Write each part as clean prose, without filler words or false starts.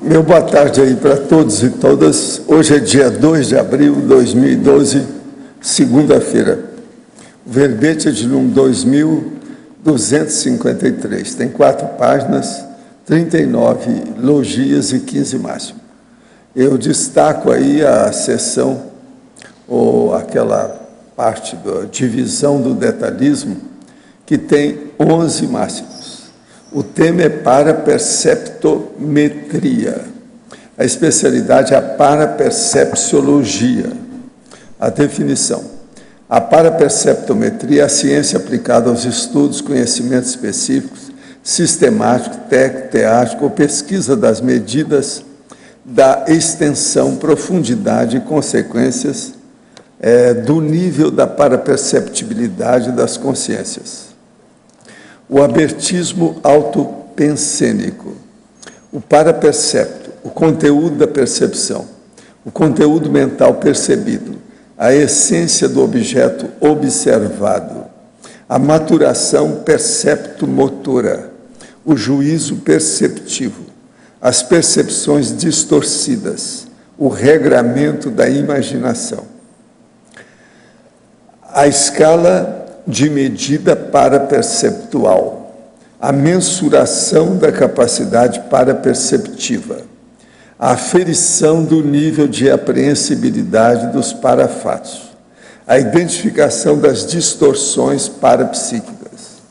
Meu boa tarde aí para todos e todas. Hoje é dia 2 de abril de 2012, segunda-feira. O verbete é de número 2253. Tem 4 páginas, 39 logias e 15 máximos. Eu destaco aí a seção, ou aquela parte da divisão do detalhismo, que tem 11 máximos. O tema é paraperceptometria. A especialidade é a parapercepciologia. A definição. A paraperceptometria é a ciência aplicada aos estudos, conhecimentos específicos, sistemático, técnico, teático ou pesquisa das medidas da extensão, profundidade e consequências do nível da paraperceptibilidade das consciências. O abertismo autopensênico, o parapercepto, o conteúdo da percepção, o conteúdo mental percebido, a essência do objeto observado, a maturação perceptomotora, o juízo perceptivo, as percepções distorcidas, o regramento da imaginação. A escala de medida paraperceptual, a mensuração da capacidade paraperceptiva, a aferição do nível de apreensibilidade dos parafatos, a identificação das distorções parapsíquicas.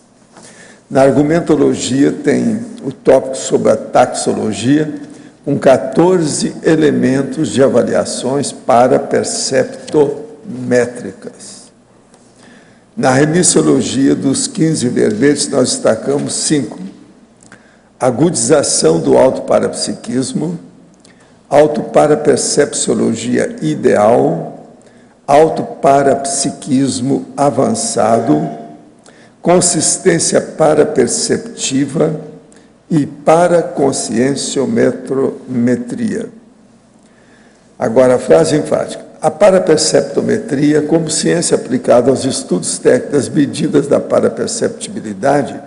Na argumentologia tem o tópico sobre a taxologia, com 14 elementos de avaliações paraperceptométricas. Na remissiologia dos 15 verbetes, nós destacamos 5. Agudização do autoparapsiquismo, autoparapercepciologia ideal, autoparapsiquismo avançado, consistência paraperceptiva e paraconscienciometrometria. Agora, a frase enfática. A paraperceptometria, como ciência aplicada aos estudos técnicos das medidas da paraperceptibilidade,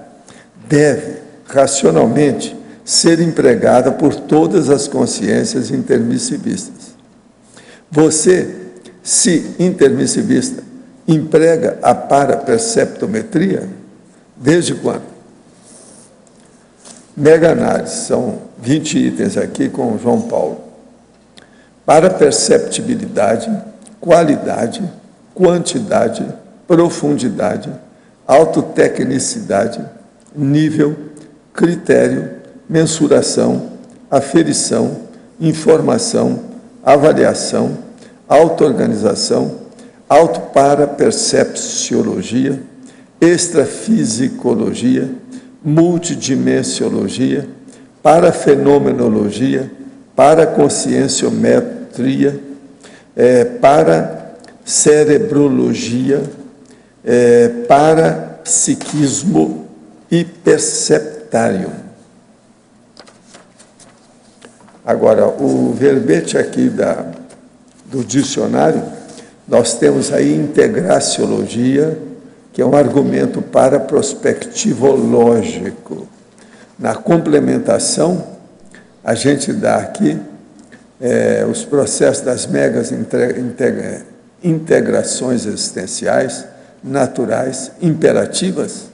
deve, racionalmente, ser empregada por todas as consciências intermissivistas. Você, se intermissivista, emprega a paraperceptometria? Desde quando? Mega análise, são 20 itens aqui com o João Paulo. Paraperceptibilidade, qualidade, quantidade, profundidade, autotecnicidade, nível, critério, mensuração, aferição, informação, avaliação, auto-organização, autoparapercepciologia, extrafisicologia, multidimensiologia, parafenomenologia, paraconscienciometria, paracerebrologia, parapsiquismo e perceptarium. Agora, o verbete aqui do dicionário, nós temos aí integraciologia, que é um argumento paraprospectivológico. Na complementação, a gente dá aqui os processos das megas integrações existenciais, naturais, imperativas.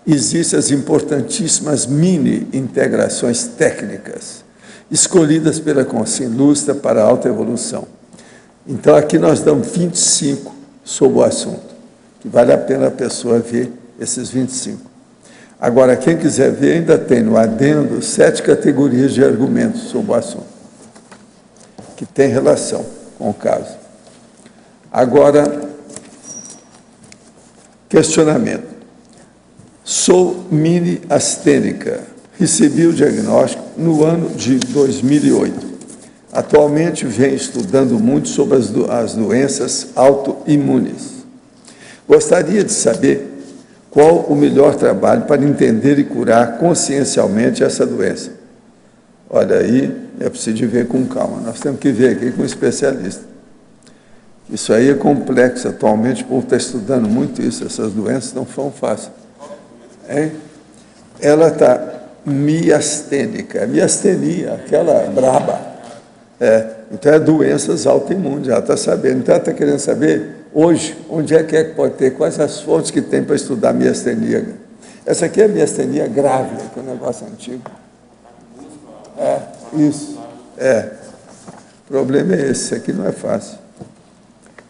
Existem as importantíssimas mini-integrações técnicas, escolhidas pela consciência lúcida para a autoevolução. Então, aqui nós damos 25 sobre o assunto, que vale a pena a pessoa ver esses 25. Agora, quem quiser ver, ainda tem no adendo 7 categorias de argumentos sobre o assunto. que tem relação com o caso. Agora, questionamento. Sou mini-astênica. Recebi o diagnóstico no ano de 2008. Atualmente venho estudando muito sobre as doenças autoimunes. Gostaria de saber qual o melhor trabalho para entender e curar consciencialmente essa doença. Olha, aí é preciso ver com calma. Nós temos que ver aqui com um especialista. Isso aí é complexo. Atualmente o povo está estudando muito isso. Essas doenças não são fáceis. Hein? Ela está miastênica. Miastenia, aquela braba. Então é doenças autoimunes. Ela está sabendo. Então ela está querendo saber, hoje, onde é que pode ter, quais as fontes que tem para estudar miastenia. Essa aqui é miastenia grave, que é um negócio antigo. Isso. O problema é esse aqui não é fácil.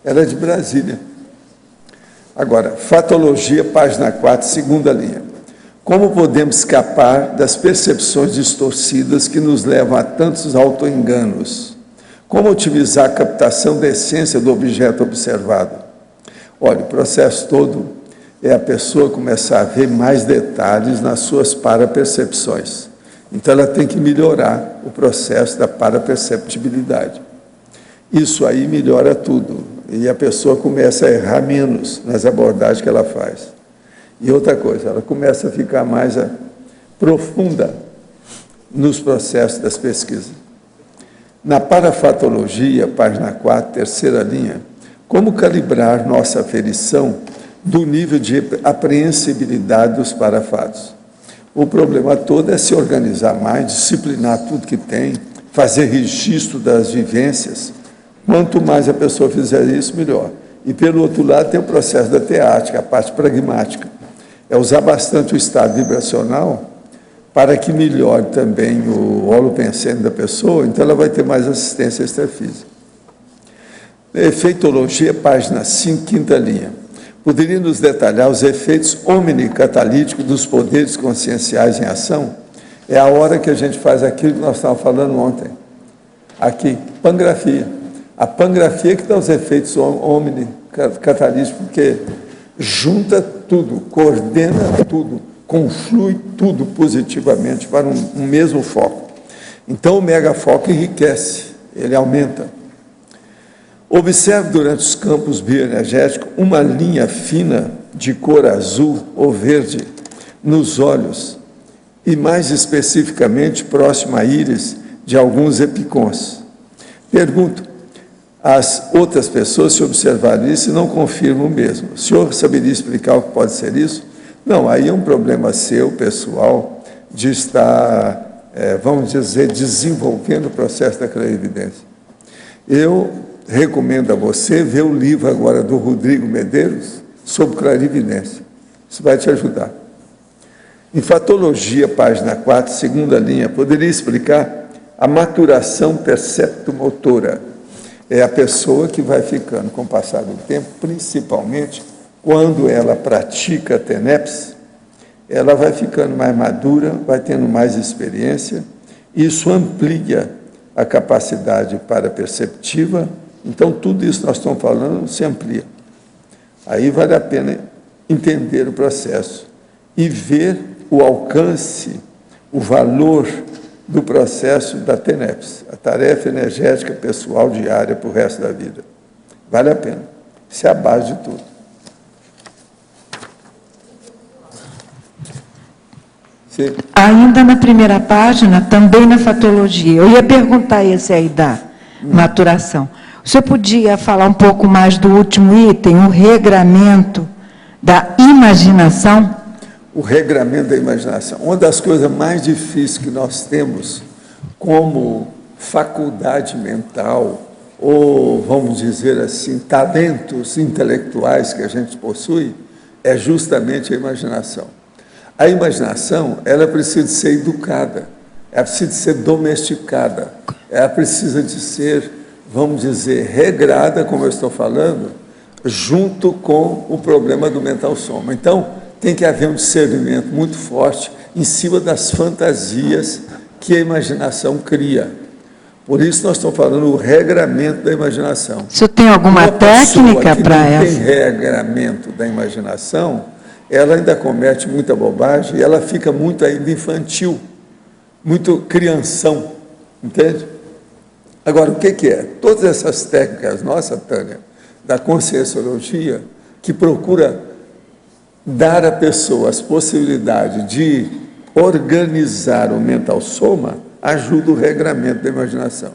Ela é de Brasília. Agora, fatologia, página 4, segunda linha. Como podemos escapar das percepções distorcidas que nos levam a tantos autoenganos? Como otimizar a captação da essência do objeto observado? Olha, o processo todo é a pessoa começar a ver mais detalhes nas suas parapercepções. Então, ela tem que melhorar o processo da paraperceptibilidade. Isso aí melhora tudo. E a pessoa começa a errar menos nas abordagens que ela faz. E outra coisa, ela começa a ficar mais profunda nos processos das pesquisas. Na parafatologia, página 4, terceira linha, como calibrar nossa aferição do nível de apreensibilidade dos parafatos? O problema todo é se organizar mais, disciplinar tudo que tem, fazer registro das vivências. Quanto mais a pessoa fizer isso, melhor. E, pelo outro lado, tem o processo da teática, a parte pragmática. É usar bastante o estado vibracional para que melhore também o holopensene da pessoa, então ela vai ter mais assistência extrafísica. Efeitologia, página 5, quinta linha. Poderia nos detalhar os efeitos omnicatalíticos dos poderes conscienciais em ação? É a hora que a gente faz aquilo que nós estávamos falando ontem. Aqui, pangrafia. A pangrafia que dá os efeitos omnicatalíticos, porque junta tudo, coordena tudo, conflui tudo positivamente para um mesmo foco. Então, o megafoco enriquece, ele aumenta. Observe durante os campos bioenergéticos uma linha fina de cor azul ou verde nos olhos e, mais especificamente, próxima à íris de alguns epicons. Pergunto, as outras pessoas, se observarem isso, não confirmam o mesmo. O senhor saberia explicar o que pode ser isso? Não, aí é um problema seu, pessoal, de estar, vamos dizer, desenvolvendo o processo da clarividência. Eu recomendo a você ver o livro agora do Rodrigo Medeiros sobre clarividência. Isso vai te ajudar. Em Fatologia, página 4, segunda linha, poderia explicar a maturação perceptomotora. É a pessoa que vai ficando com o passar do tempo, principalmente quando ela pratica a TENEPS, ela vai ficando mais madura, vai tendo mais experiência, isso amplia a capacidade paraperceptiva, então tudo isso que nós estamos falando se amplia. Aí vale a pena entender o processo e ver o alcance, o valor do processo da TENEPS, a tarefa energética pessoal diária para o resto da vida. Vale a pena. Isso é a base de tudo. Sim. Ainda na primeira página, também na fatologia, eu ia perguntar esse aí da maturação. O senhor podia falar um pouco mais do último item, o regramento da imaginação? O regramento da imaginação. Uma das coisas mais difíceis que nós temos como faculdade mental, ou, vamos dizer assim, talentos intelectuais que a gente possui, é justamente a imaginação. A imaginação, ela precisa de ser educada, ela precisa de ser domesticada, ela precisa de ser, vamos dizer, regrada, como eu estou falando, junto com o problema do mental soma. Então, tem que haver um discernimento muito forte em cima das fantasias que a imaginação cria. Por isso nós estamos falando do regramento da imaginação. O senhor tem alguma técnica para essa? Se não tem regramento da imaginação, ela ainda comete muita bobagem e ela fica muito ainda infantil, muito crianção, entende? Agora, o que é? Todas essas técnicas, nossa, Tânia, da conscienciologia, que procura dar à pessoa as possibilidades de organizar o mental soma, ajuda o regramento da imaginação.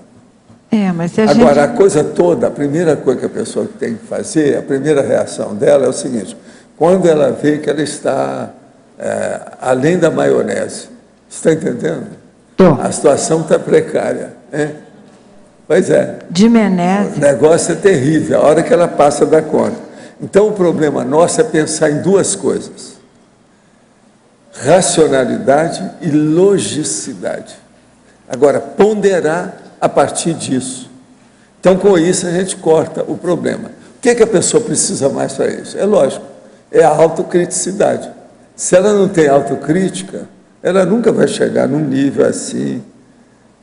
Mas se Agora, a coisa toda, a primeira coisa que a pessoa tem que fazer, a primeira reação dela é o seguinte: quando ela vê que ela está além da maionese, está entendendo? A situação está precária. Pois é. De Menezes. O negócio é terrível, a hora que ela passa da conta. Então, o problema nosso é pensar em duas coisas: racionalidade e logicidade. Agora, ponderar a partir disso. Então, com isso, a gente corta o problema. O que a pessoa precisa mais para isso? É lógico, é a autocriticidade. Se ela não tem autocrítica, ela nunca vai chegar num nível assim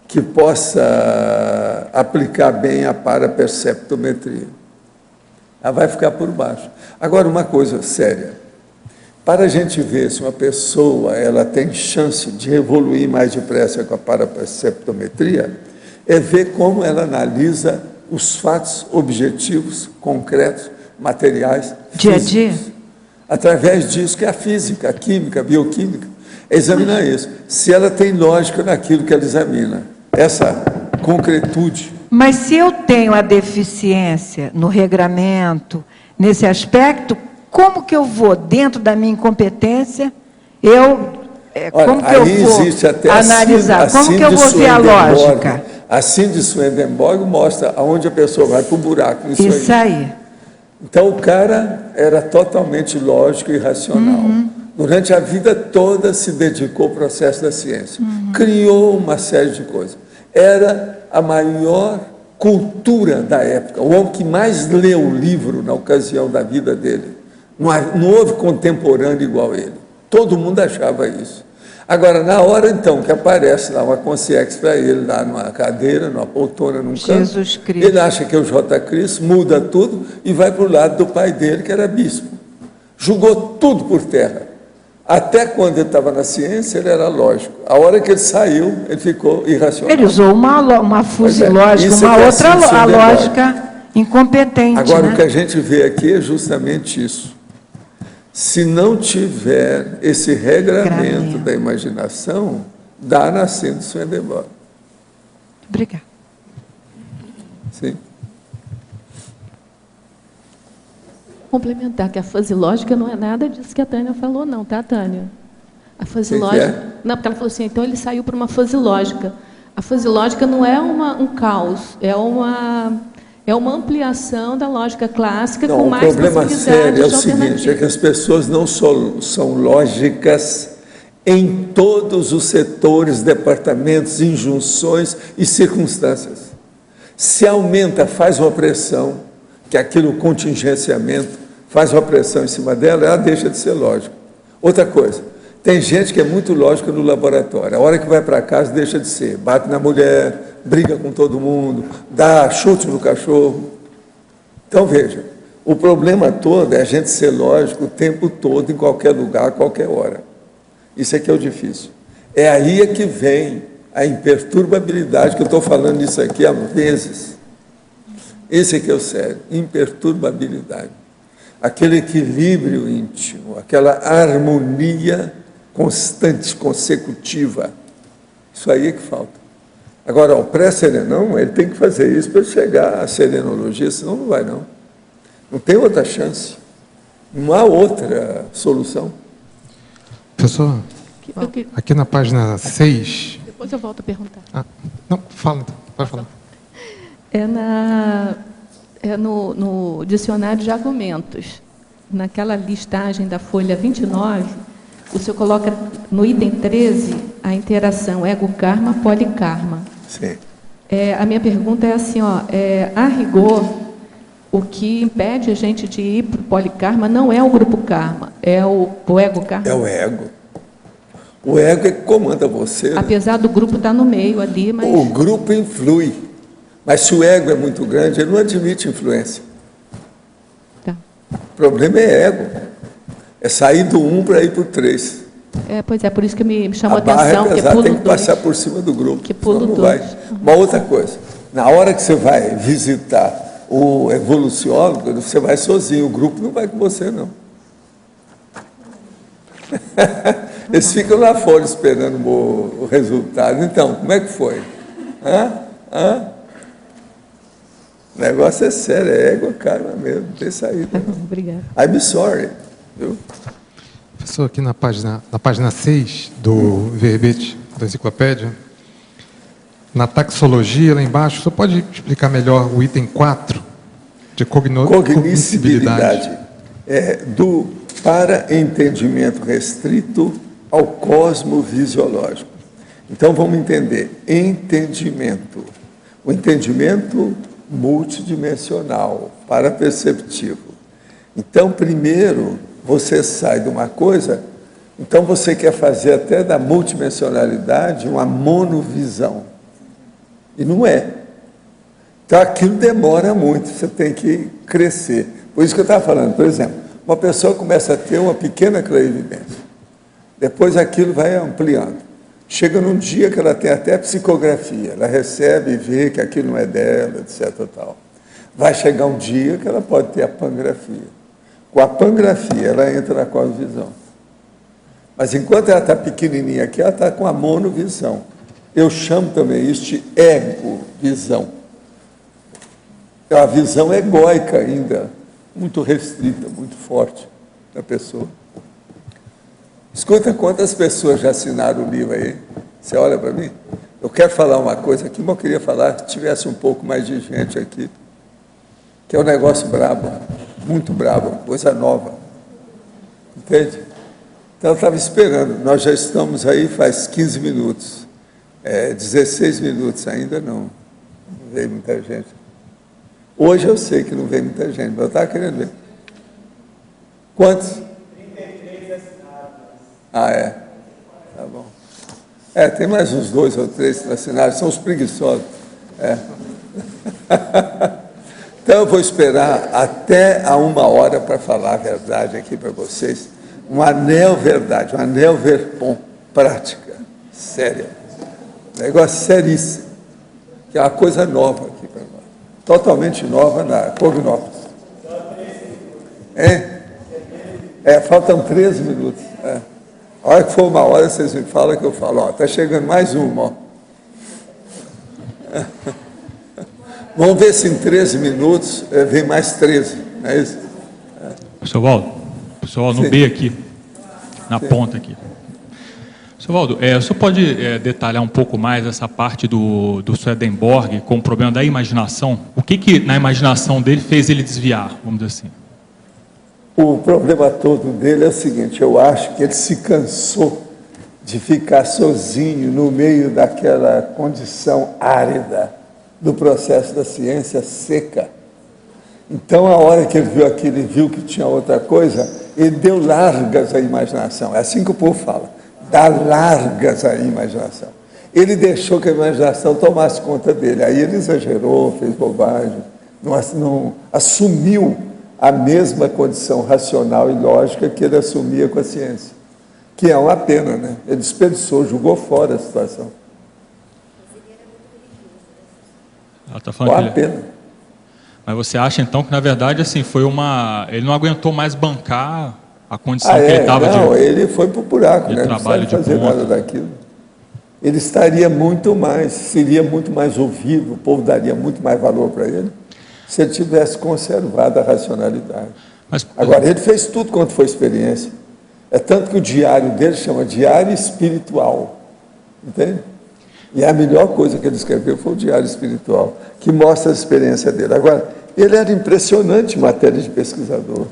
que possa aplicar bem a paraperceptometria. Ela vai ficar por baixo. Agora, uma coisa séria: para a gente ver se uma pessoa ela tem chance de evoluir mais depressa com a paraperceptometria, é ver como ela analisa os fatos objetivos, concretos, materiais, dia a dia. Através disso que é a física, a química, a bioquímica, é examinar isso. Se ela tem lógica naquilo que ela examina, essa concretude. Mas se eu tenho a deficiência no regramento, nesse aspecto, como que eu vou, dentro da minha incompetência, como que eu vou até analisar? Como que eu vou ver a lógica? A síndrome de Swedenborg mostra aonde a pessoa vai para o buraco. Isso aí. Então, o cara era totalmente lógico e racional. Durante a vida toda se dedicou ao processo da ciência. Criou uma série de coisas. Era a maior cultura da época, o homem que mais leu livro na ocasião da vida dele. Não houve contemporâneo igual ele. Todo mundo achava isso. Agora, na hora, então, que aparece lá uma consciência para ele, lá numa cadeira, numa poltrona, num canto, ele acha que é o J. Cristo, muda tudo e vai para o lado do pai dele, que era bispo. Jogou tudo por terra. Até quando ele estava na ciência, ele era lógico. A hora que ele saiu, ele ficou irracional. Ele usou uma fusilógica, uma outra lógica incompetente. Agora, o que a gente vê aqui é justamente isso. Se não tiver esse regramento da imaginação, dá na síndrome de Swedenborg. Obrigada. Sim. Complementar que a fase lógica não é nada disso que a Tânia falou, não, tá, Tânia? A fase lógica... Não, porque ela falou assim, então ele saiu para uma fase lógica. A fase lógica não é um caos, é uma ampliação da lógica clássica com mais possibilidades de alternativa. O problema sério é o seguinte, é que as pessoas não são lógicas em todos os setores, departamentos, injunções e circunstâncias. Se aumenta, faz uma pressão, que aquilo contingenciamento faz uma pressão em cima dela, ela deixa de ser lógica. Outra coisa, tem gente que é muito lógica no laboratório, a hora que vai para casa deixa de ser, bate na mulher, briga com todo mundo, dá chute no cachorro. Então, veja, o problema todo é a gente ser lógico o tempo todo, em qualquer lugar, a qualquer hora. Isso é que é o difícil. É aí é que vem a imperturbabilidade, que eu estou falando isso aqui há vezes. Esse é que é o sério, imperturbabilidade. Aquele equilíbrio íntimo, aquela harmonia constante, consecutiva. Isso aí é que falta. Agora, o pré-serenão, ele tem que fazer isso para chegar à serenologia, senão não vai, não. Não tem outra chance. Não há outra solução. Professor, aqui na página 6... Depois eu volto a perguntar. Não, fala então, pode falar. No dicionário de argumentos, naquela listagem da folha 29, o senhor coloca no item 13 a interação ego-karma, polikarma. Sim. A minha pergunta é assim, a rigor, o que impede a gente de ir para o polikarma não é o grupo karma, é o ego-karma? É o ego. O ego é que comanda você. Apesar do grupo estar no meio ali, mas... O grupo influi. Mas se o ego é muito grande, ele não admite influência. Tá. O problema é ego. É sair do 1 para ir para o 3. Pois é, por isso que me chamou a barra atenção, é porque pesada, pulo tem que 2. passar por cima do grupo. Que pulo senão não 2. vai. Uma outra coisa, na hora que você vai visitar o evoluciólogo, você vai sozinho, o grupo não vai com você, não. Eles ficam lá fora esperando o resultado. Então, como é que foi? O negócio é sério, é ego, cara mesmo, não tem saída. Obrigada. I'm sorry. Viu? Professor, aqui na página 6 do verbete da enciclopédia, na taxologia, lá embaixo, o senhor pode explicar melhor o item 4 de cognoscibilidade? Para entendimento restrito ao cosmovisiológico. Então, vamos entender. Entendimento. O entendimento multidimensional, paraperceptivo. Então, primeiro, você sai de uma coisa, então você quer fazer até da multidimensionalidade uma monovisão. E não é. Então, aquilo demora muito, você tem que crescer. Por isso que eu estava falando, por exemplo, uma pessoa começa a ter uma pequena clarividência. Depois aquilo vai ampliando. Chega num dia que ela tem até psicografia, ela recebe e vê que aquilo não é dela, etc. Tal. Vai chegar um dia que ela pode ter a pangrafia. Com a pangrafia, ela entra na cosmovisão. Mas enquanto ela está pequenininha aqui, ela está com a monovisão. Eu chamo também isso de ego-visão. É uma visão egóica ainda, muito restrita, muito forte da pessoa. Escuta quantas pessoas já assinaram o livro aí. Você olha para mim? Eu quero falar uma coisa aqui, mas eu queria falar que tivesse um pouco mais de gente aqui, que é um negócio brabo, muito brabo, coisa nova. Entende? Então eu estava esperando, nós já estamos aí faz 15 minutos, 16 minutos, ainda não veio muita gente. Hoje eu sei que não veio muita gente, mas eu estava querendo ver. Quantos? 33 assinados. É? Tá bom. Tem mais uns 2 ou 3 assinados, são os preguiçosos. Então eu vou esperar até a 1h para falar a verdade aqui para vocês. Um anel verdade, um anel verpom, prática, séria. Negócio seríssimo, que é uma coisa nova aqui para nós. Totalmente nova na Cognópolis. Faltam 13 minutos. A hora que for 1h, vocês me falam que eu falo. Está chegando mais uma. Vamos ver se em 13 minutos vem mais 13. Não é isso? Professor Waldo, pessoal no B aqui, na ponta aqui. Professor Waldo, o senhor pode detalhar um pouco mais essa parte do Swedenborg com o problema da imaginação? O que na imaginação dele fez ele desviar, vamos dizer assim? O problema todo dele é o seguinte, eu acho que ele se cansou de ficar sozinho no meio daquela condição árida do processo da ciência seca. Então, a hora que ele viu aquilo e viu que tinha outra coisa, ele deu largas à imaginação. É assim que o povo fala, dá largas à imaginação. Ele deixou que a imaginação tomasse conta dele. Aí ele exagerou, fez bobagem, não assumiu a mesma condição racional e lógica que ele assumia com a ciência. Que é uma pena, né? Ele desperdiçou, jogou fora a situação. Tá falando uma pena. Mas você acha, então, que, na verdade, assim, ele não aguentou mais bancar a condição que ele estava de... Não, ele foi para o buraco, né? Não precisava fazer nada daquilo. Ele estaria muito mais, seria muito mais ouvido, o povo daria muito mais valor para ele, se ele tivesse conservado a racionalidade. Agora, ele fez tudo quanto foi experiência. É tanto que o diário dele chama Diário Espiritual. Entende? E a melhor coisa que ele escreveu foi o Diário Espiritual, que mostra a experiência dele. Agora, ele era impressionante em matéria de pesquisador.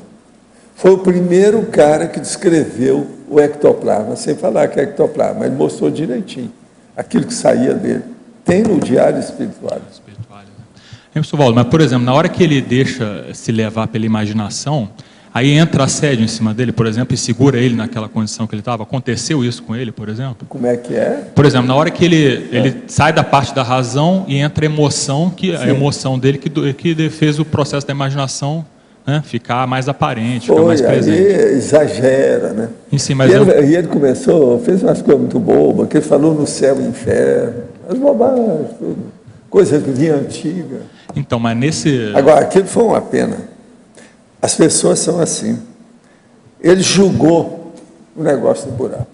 Foi o primeiro cara que descreveu o ectoplasma, sem falar que é ectoplasma, ele mostrou direitinho aquilo que saía dele. Tem no Diário Espiritual. Professor Waldo, mas, por exemplo, na hora que ele deixa se levar pela imaginação, aí entra assédio em cima dele, por exemplo, e segura ele naquela condição que ele estava. Aconteceu isso com ele, por exemplo? Como é que é? Por exemplo, na hora que ele sai da parte da razão e entra a emoção, que a emoção dele que fez o processo da imaginação, né, ficar mais aparente, ficar mais presente. Aí exagera, né? Sim, mas e ele começou, fez umas coisas muito bobas, que ele falou no céu e inferno, as bobagens, tudo. Coisa que vinha antiga. Então, mas nesse... Agora, aquilo foi uma pena. As pessoas são assim. Ele julgou o negócio do buraco.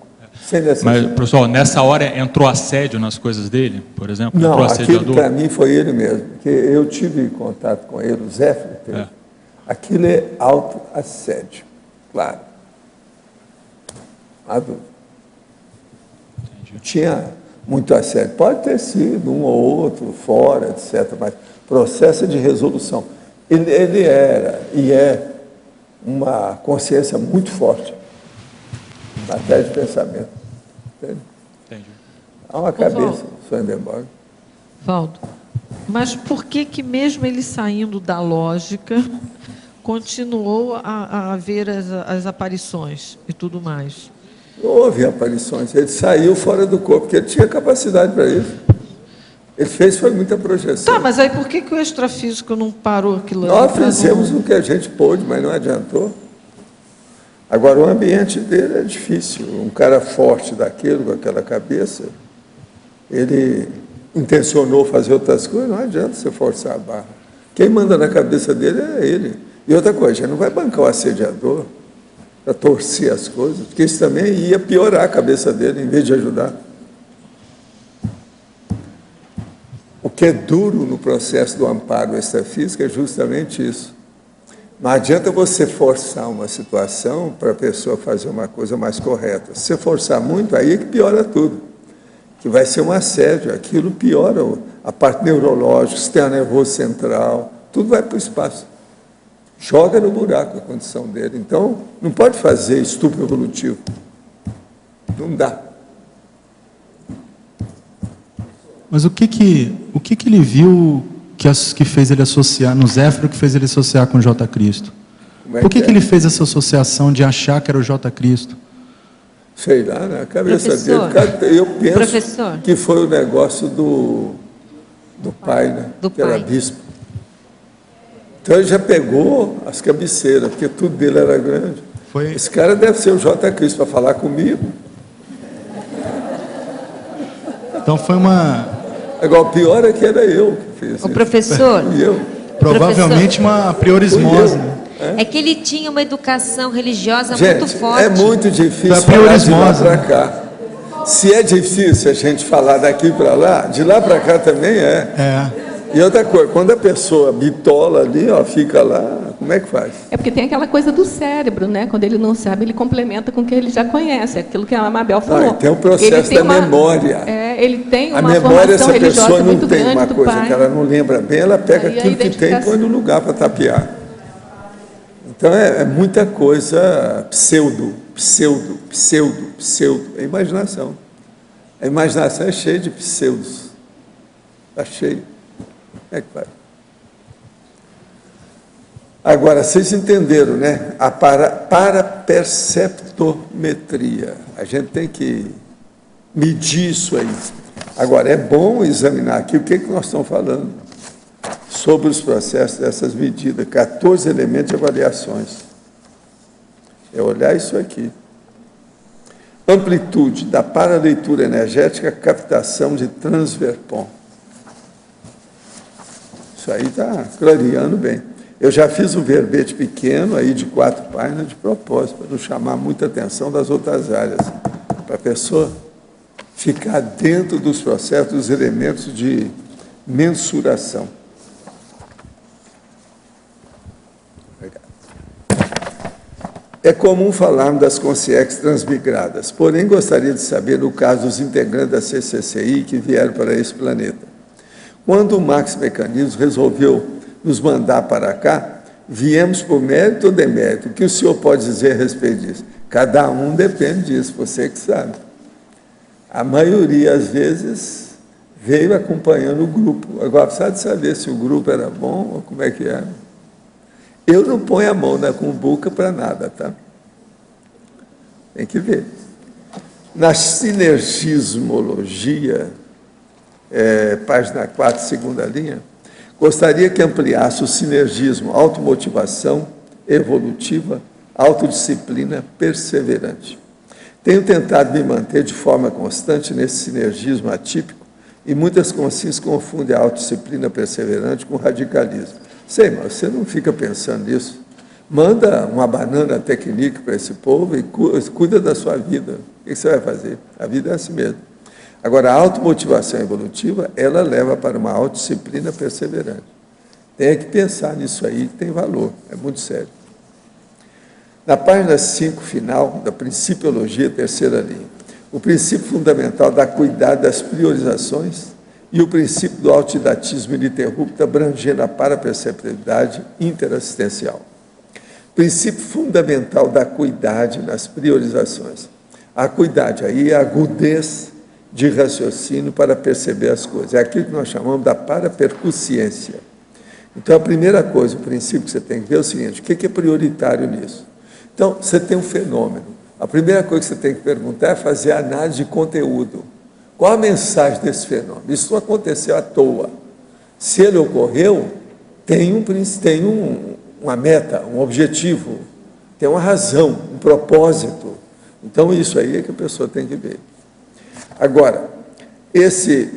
Sem necessidade. Mas, professor, nessa hora entrou assédio nas coisas dele, por exemplo? Não, entrou aquilo para mim foi ele mesmo. Porque eu tive contato com ele, o Zé teve. Aquilo é autoassédio, claro. Não há dúvida. Tinha muito assédio. Pode ter sido um ou outro, fora, etc. Mas processo de resolução. Ele era e é uma consciência muito forte. Matéria de pensamento. Entende? Entendi. Há uma cabeça, Swedenborg. Valdo, mas por que mesmo ele saindo da lógica, continuou a ver as aparições e tudo mais? Houve aparições. Ele saiu fora do corpo, porque ele tinha capacidade para isso. Ele foi muita projeção. Tá, mas aí por que o extrafísico não parou aquilo ali? Nós fizemos o que a gente pôde, mas não adiantou. Agora, o ambiente dele é difícil. Um cara forte daquele, com aquela cabeça, ele intencionou fazer outras coisas, não adianta você forçar a barra. Quem manda na cabeça dele é ele. E outra coisa, a gente não vai bancar o assediador para torcer as coisas, porque isso também ia piorar a cabeça dele, em vez de ajudar. O que é duro no processo do amparo extrafísico é justamente isso. Não adianta você forçar uma situação para a pessoa fazer uma coisa mais correta. Se você forçar muito, aí é que piora tudo. Que vai ser um assédio, aquilo piora a parte neurológica, o sistema nervoso central, tudo vai para o espaço. Joga no buraco a condição dele. Então, não pode fazer estupro evolutivo. Não dá. Mas o que ele viu que fez ele associar, no Zéfiro, que fez ele associar com o J. Cristo? Por que ele fez essa associação de achar que era o J. Cristo? Sei lá, na cabeça dele. Eu penso que foi o negócio do pai, né? Que era bispo. Então ele já pegou as cabeceiras, porque tudo dele era grande. Esse cara deve ser o J. Cristo para falar comigo. Então foi uma... Agora, o pior é que era eu que fiz isso. O professor... E eu. Provavelmente uma priorismose. É que ele tinha uma educação religiosa Gente, muito forte. é muito difícil falar de lá para cá. Se é difícil a gente falar daqui para lá, de lá para cá também é. E outra coisa, quando a pessoa bitola ali, ó, fica lá, como é que faz? É porque tem aquela coisa do cérebro, né? Quando ele não sabe, ele complementa com o que ele já conhece, aquilo que a Mabel falou. Tem o processo da memória. Ele tem uma memória, formação essa pessoa não muito tem grande uma do coisa pai. que ela não lembra bem, ela pega aquilo que tem e põe no lugar para tapear. Então é muita coisa pseudo. É imaginação. A imaginação é cheia de pseudos. Está cheio. Como é que vai? Agora, vocês entenderam, né? A paraperceptometria. A gente tem que medir isso aí. Agora, é bom examinar aqui o que nós estamos falando sobre os processos dessas medidas, 14 elementos de avaliações. É olhar isso aqui. Amplitude da paraleitura energética, captação de transverpon. Isso aí está clareando bem. Eu já fiz um verbete pequeno, aí de 4 páginas, de propósito, para não chamar muita atenção das outras áreas, para a pessoa ficar dentro dos processos, dos elementos de mensuração. É comum falarmos das consciências transmigradas, porém gostaria de saber no caso dos integrantes da CCCI que vieram para esse planeta. Quando o Max Mecanismo resolveu nos mandar para cá, viemos por mérito ou demérito? O que o senhor pode dizer a respeito disso? Cada um depende disso, você que sabe. A maioria, às vezes, veio acompanhando o grupo. Agora, precisa de saber se o grupo era bom ou como é que era. Eu não ponho a mão na cumbuca para nada, tá? Tem que ver. Na sinergismologia, página 4, segunda linha, gostaria que ampliasse o sinergismo, automotivação evolutiva, autodisciplina perseverante. Tenho tentado me manter de forma constante nesse sinergismo atípico e muitas consciências confundem a autodisciplina perseverante com radicalismo. Sei, mas você não fica pensando nisso. Manda uma banana técnica para esse povo e cuida da sua vida. O que você vai fazer? A vida é assim mesmo. Agora, a automotivação evolutiva, ela leva para uma autodisciplina perseverante. Tem que pensar nisso aí, que tem valor, é muito sério. Na página 5, final, da Principiologia, terceira linha, o princípio fundamental dá cuidado das priorizações e o princípio do autodidatismo ininterrupto abrangendo a paraperceptividade interassistencial. Princípio fundamental da acuidade nas priorizações. A acuidade aí é a agudez de raciocínio para perceber as coisas. É aquilo que nós chamamos da parapercussiência. Então, a primeira coisa, o princípio que você tem que ver é o seguinte: o que é prioritário nisso? Então, você tem um fenômeno. A primeira coisa que você tem que perguntar é fazer a análise de conteúdo. Qual a mensagem desse fenômeno? Isso não aconteceu à toa. Se ele ocorreu, tem uma meta, um objetivo, tem uma razão, um propósito. Então, isso aí é que a pessoa tem que ver. Agora,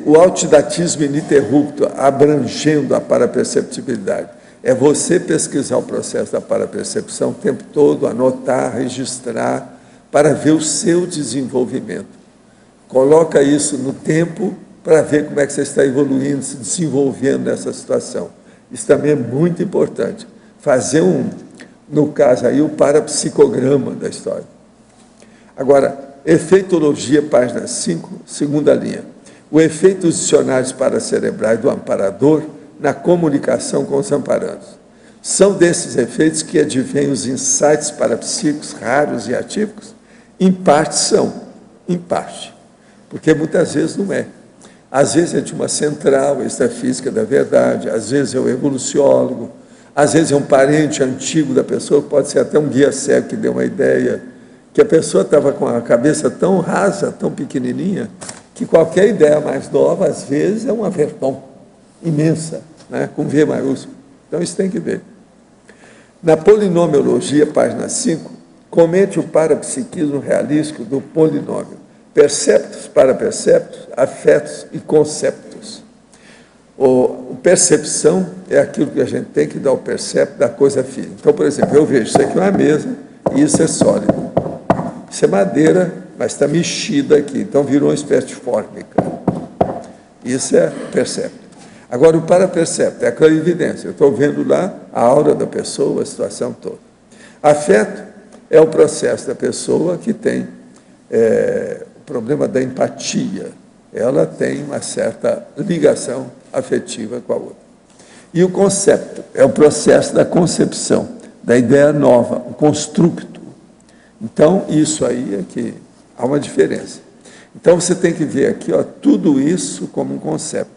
o autodidatismo ininterrupto, abrangendo a paraperceptibilidade, é você pesquisar o processo da parapercepção o tempo todo, anotar, registrar, para ver o seu desenvolvimento. Coloca isso no tempo para ver como é que você está evoluindo, se desenvolvendo nessa situação. Isso também é muito importante. Fazer no caso aí, o parapsicograma da história. Agora, efeitologia, página 5, segunda linha. O efeito dos dicionários paracerebrais do amparador na comunicação com os amparandos. São desses efeitos que advêm os insights parapsíquicos raros e atípicos? Em parte são, em parte. Porque muitas vezes não é. Às vezes é de uma central extrafísica da verdade, às vezes é o evoluciólogo, às vezes é um parente antigo da pessoa, pode ser até um guia cego que deu uma ideia, que a pessoa estava com a cabeça tão rasa, tão pequenininha, que qualquer ideia mais nova, às vezes, é uma verdão imensa, né, com V maiúsculo. Então, isso tem que ver. Na polinomiologia, página 5, comente o parapsiquismo realístico do polinômio. Perceptos, paraperceptos, afetos e conceptos. O percepção é aquilo que a gente tem que dar o percepto da coisa física. Então, por exemplo, eu vejo isso aqui é uma mesa e isso é sólido. Isso é madeira, mas está mexida aqui, então virou uma espécie de fórmica. Isso é percepto. Agora, o parapercepto é a clarividência. Eu estou vendo lá a aura da pessoa, a situação toda. Afeto é o processo da pessoa que tem o problema da empatia. Ela tem uma certa ligação afetiva com a outra. E o concepto é o processo da concepção, da ideia nova, o constructo. Então, isso aí é que há uma diferença. Então, você tem que ver aqui, tudo isso como um conceito.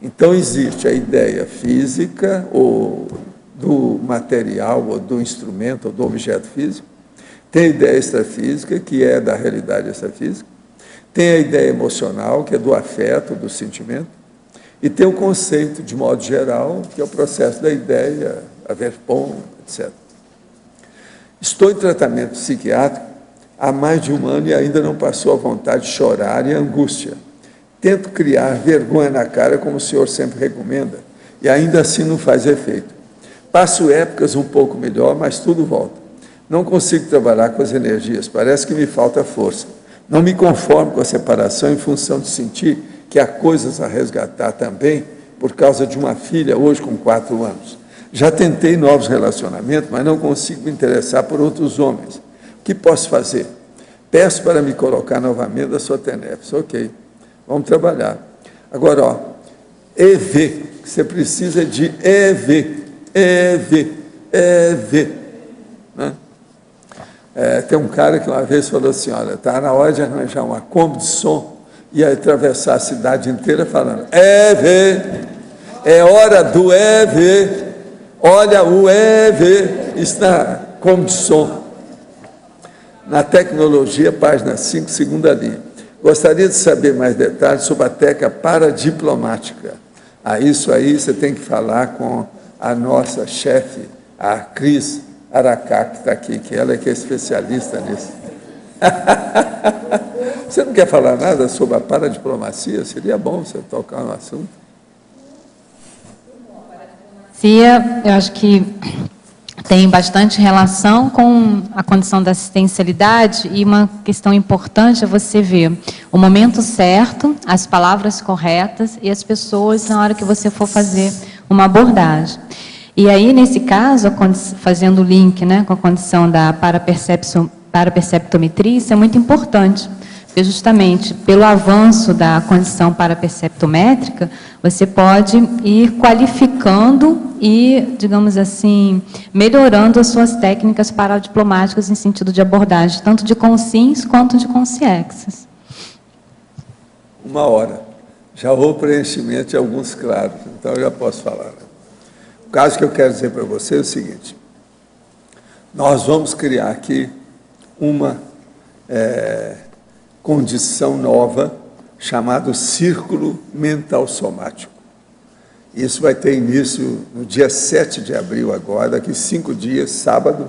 Então, existe a ideia física, ou do material, ou do instrumento, ou do objeto físico. Tem a ideia extrafísica, que é da realidade extrafísica. Tem a ideia emocional, que é do afeto, do sentimento. E tem o conceito, de modo geral, que é o processo da ideia, a verpom, etc. Estou em tratamento psiquiátrico há mais de um ano e ainda não passou a vontade de chorar e a angústia. Tento criar vergonha na cara, como o senhor sempre recomenda, e ainda assim não faz efeito. Passo épocas um pouco melhor, mas tudo volta. Não consigo trabalhar com as energias, parece que me falta força. Não me conformo com a separação em função de sentir que há coisas a resgatar também, por causa de uma filha, hoje com 4 anos. Já tentei novos relacionamentos, mas não consigo me interessar por outros homens. O que posso fazer? Peço para me colocar novamente da sua tenefes. Ok, vamos trabalhar. Agora, EV, você precisa de EV. Né? Tem um cara que uma vez falou assim, olha, está na hora de arranjar uma Kombi de som e atravessar a cidade inteira falando, EV, é hora do EV. Olha, o EV está como de som. Na tecnologia, página 5, segunda linha. Gostaria de saber mais detalhes sobre a técnica paradiplomática. Isso aí você tem que falar com a nossa chefe, a Cris Aracá, que está aqui, que ela é que é especialista nisso. Você não quer falar nada sobre a paradiplomacia? Seria bom você tocar no assunto. Eu acho que tem bastante relação com a condição da assistencialidade, e uma questão importante é você ver o momento certo, as palavras corretas e as pessoas na hora que você for fazer uma abordagem. E aí, nesse caso, fazendo o link, né, com a condição da paraperceptometria, isso é muito importante, porque justamente pelo avanço da condição paraperceptométrica, você pode ir qualificando e, digamos assim, melhorando as suas técnicas paradiplomáticas em sentido de abordagem, tanto de consins quanto de consciexes. 1 hora. Já houve preenchimento de alguns claros, então eu já posso falar. O caso que eu quero dizer para você é o seguinte: nós vamos criar aqui uma condição nova chamada círculo mental somático. Isso vai ter início no dia 7 de abril agora, daqui 5 dias, sábado,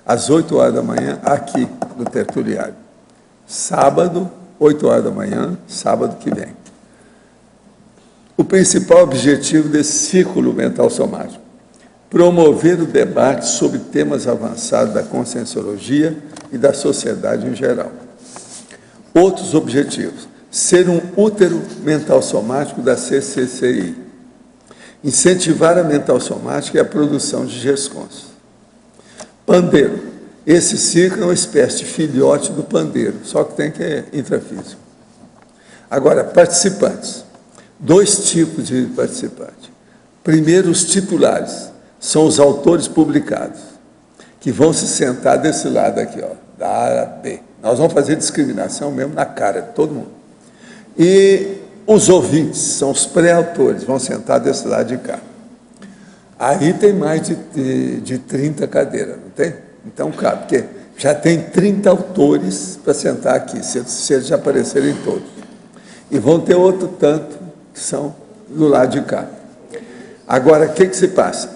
às 8 horas da manhã, aqui no Tertuliário. Sábado, 8 horas da manhã, sábado que vem. O principal objetivo desse círculo mental somático: promover o debate sobre temas avançados da conscienciologia e da sociedade em geral. Outros objetivos: ser um útero mental somático da CCCI, incentivar a mental somática e a produção de GESCONs. Pandeiro: esse círculo é uma espécie de filhote do pandeiro, só que tem que é intrafísico. Agora, participantes: 2 tipos de participantes. Primeiro, os titulares, são os autores publicados, que vão se sentar desse lado aqui, ó, da área B. Nós vamos fazer discriminação mesmo na cara de todo mundo. E os ouvintes, são os pré-autores, vão sentar desse lado de cá. Aí tem mais de 30 cadeiras, não tem? Então cabe, porque já tem 30 autores para sentar aqui, se eles já aparecerem todos. E vão ter outro tanto que são do lado de cá. Agora, o que se passa?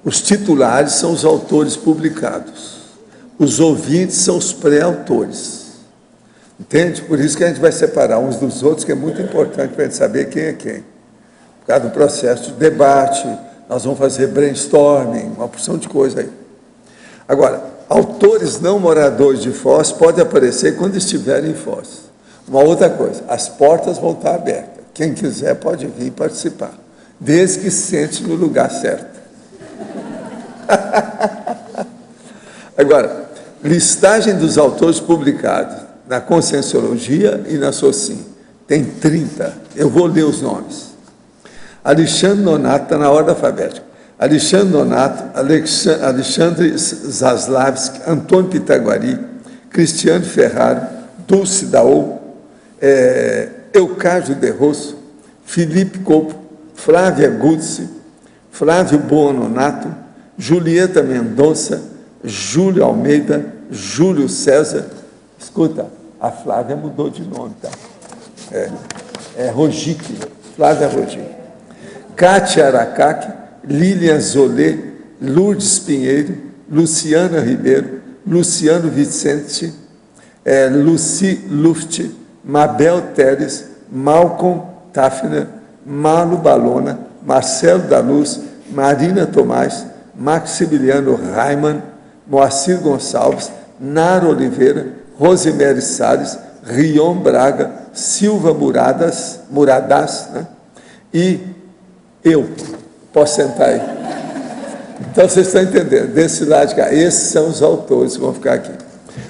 Os titulares são os autores publicados. Os ouvintes são os pré-autores. Entende? Por isso que a gente vai separar uns dos outros, que é muito importante para a gente saber quem é quem. Por causa do processo de debate, nós vamos fazer brainstorming, uma porção de coisa aí. Agora, autores não moradores de Foz podem aparecer quando estiverem em Foz. Uma outra coisa: as portas vão estar abertas. Quem quiser pode vir participar, desde que se sente no lugar certo. Agora, listagem dos autores publicados na Conscienciologia e na Socin. Tem 30. Eu vou ler os nomes. Alexandre Donato, está na ordem alfabética. Alexandre Donato, Alexandre Zaslavski, Antônio Pitaguari, Cristiano Ferraro, Dulce Daou, Eucádio de Rosso, Felipe Copo, Flávia Guzzi, Flávio Buononato, Julieta Mendonça, Júlio Almeida, Júlio César. Escuta, a Flávia mudou de nome, tá? Rogic, Flávia Rogic. Cátia Aracaque, Lilian Zolê, Lourdes Pinheiro, Luciana Ribeiro, Luciano Vicente, Luci Luft, Mabel Teres, Malcolm Tafner, Malu Balona, Marcelo da Luz, Marina Tomás, Maximiliano Raiman, Moacir Gonçalves, Nara Oliveira, Rosemary Salles, Rion Braga, Silva Muradas, né? E eu. Posso sentar aí? Então, vocês estão entendendo, desse lado de cá, esses são os autores que vão ficar aqui.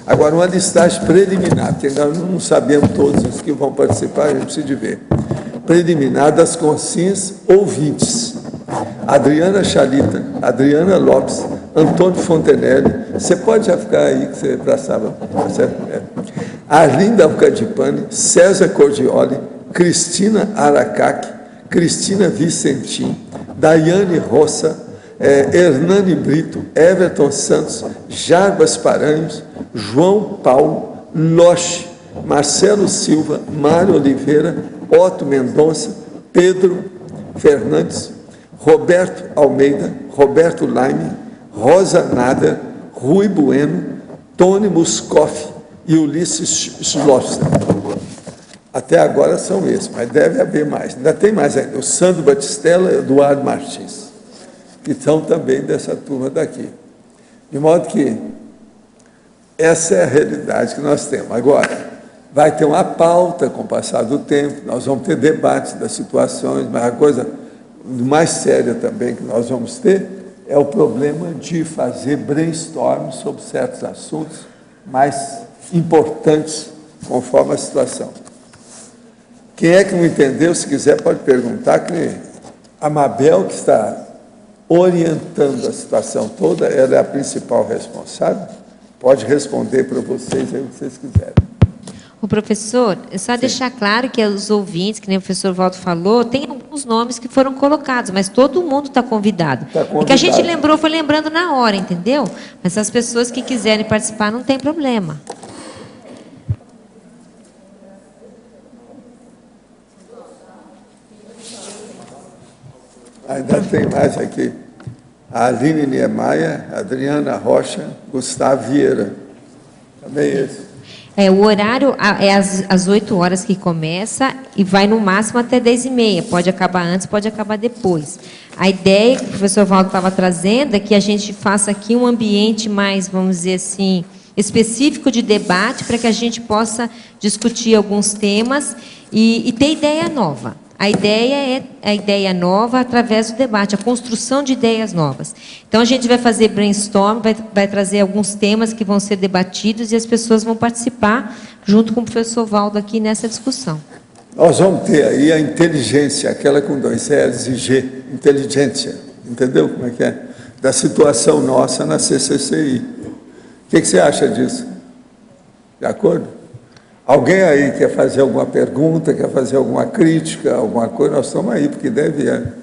Agora, uma listagem preliminar, porque nós não sabemos todos os que vão participar, a gente precisa de ver. Preliminar das consciências ouvintes. Adriana Chalita, Adriana Lopes, Antônio Fontenelle. Você pode já ficar aí, que você passava, tá certo? Arlinda Alcadipani, César Cordioli, Cristina Aracaque, Cristina Vicentim, Daiane Roça, Hernani Brito, Everton Santos, Jarbas Paranhos, João Paulo, Loche, Marcelo Silva, Mário Oliveira, Otto Mendonça, Pedro Fernandes, Roberto Almeida, Roberto Laime, Rosa Nader, Rui Bueno, Tony Muscoff e Ulisses Schlosser. Até agora são esses, mas deve haver mais. Ainda tem mais ainda. O Sandro Batistella e o Eduardo Martins, que são também dessa turma daqui. De modo que essa é a realidade que nós temos. Agora, vai ter uma pauta com o passar do tempo, nós vamos ter debates das situações, mas a coisa mais séria também que nós vamos ter é o problema de fazer brainstorm sobre certos assuntos mais importantes conforme a situação. Quem é que não entendeu, se quiser pode perguntar, que a Mabel, que está orientando a situação toda, ela é a principal responsável, pode responder para vocês aí o que vocês quiserem. O professor, é só deixar claro que os ouvintes, que nem o professor Waldo falou, tem alguns nomes que foram colocados, mas todo mundo está convidado. O que a gente lembrou, foi lembrando na hora, entendeu? Mas as pessoas que quiserem participar, não tem problema. Ainda tem mais aqui. A Aline Niemeyer, Adriana Rocha, Gustavo Vieira. Também esse. O horário é às 8 horas que começa e vai no máximo até 10h30. Pode acabar antes, pode acabar depois. A ideia que o professor Waldo estava trazendo é que a gente faça aqui um ambiente mais, vamos dizer assim, específico de debate, para que a gente possa discutir alguns temas e ter ideia nova. A ideia é a ideia nova através do debate, a construção de ideias novas. Então, a gente vai fazer brainstorm, vai trazer alguns temas que vão ser debatidos e as pessoas vão participar, junto com o professor Waldo, aqui nessa discussão. Nós vamos ter aí a inteligência, aquela com 2 L's e G, inteligência, entendeu como é que é? Da situação nossa na CCCI. O que você acha disso? De acordo? Alguém aí quer fazer alguma pergunta, quer fazer alguma crítica, alguma coisa? Nós estamos aí, porque deve ir.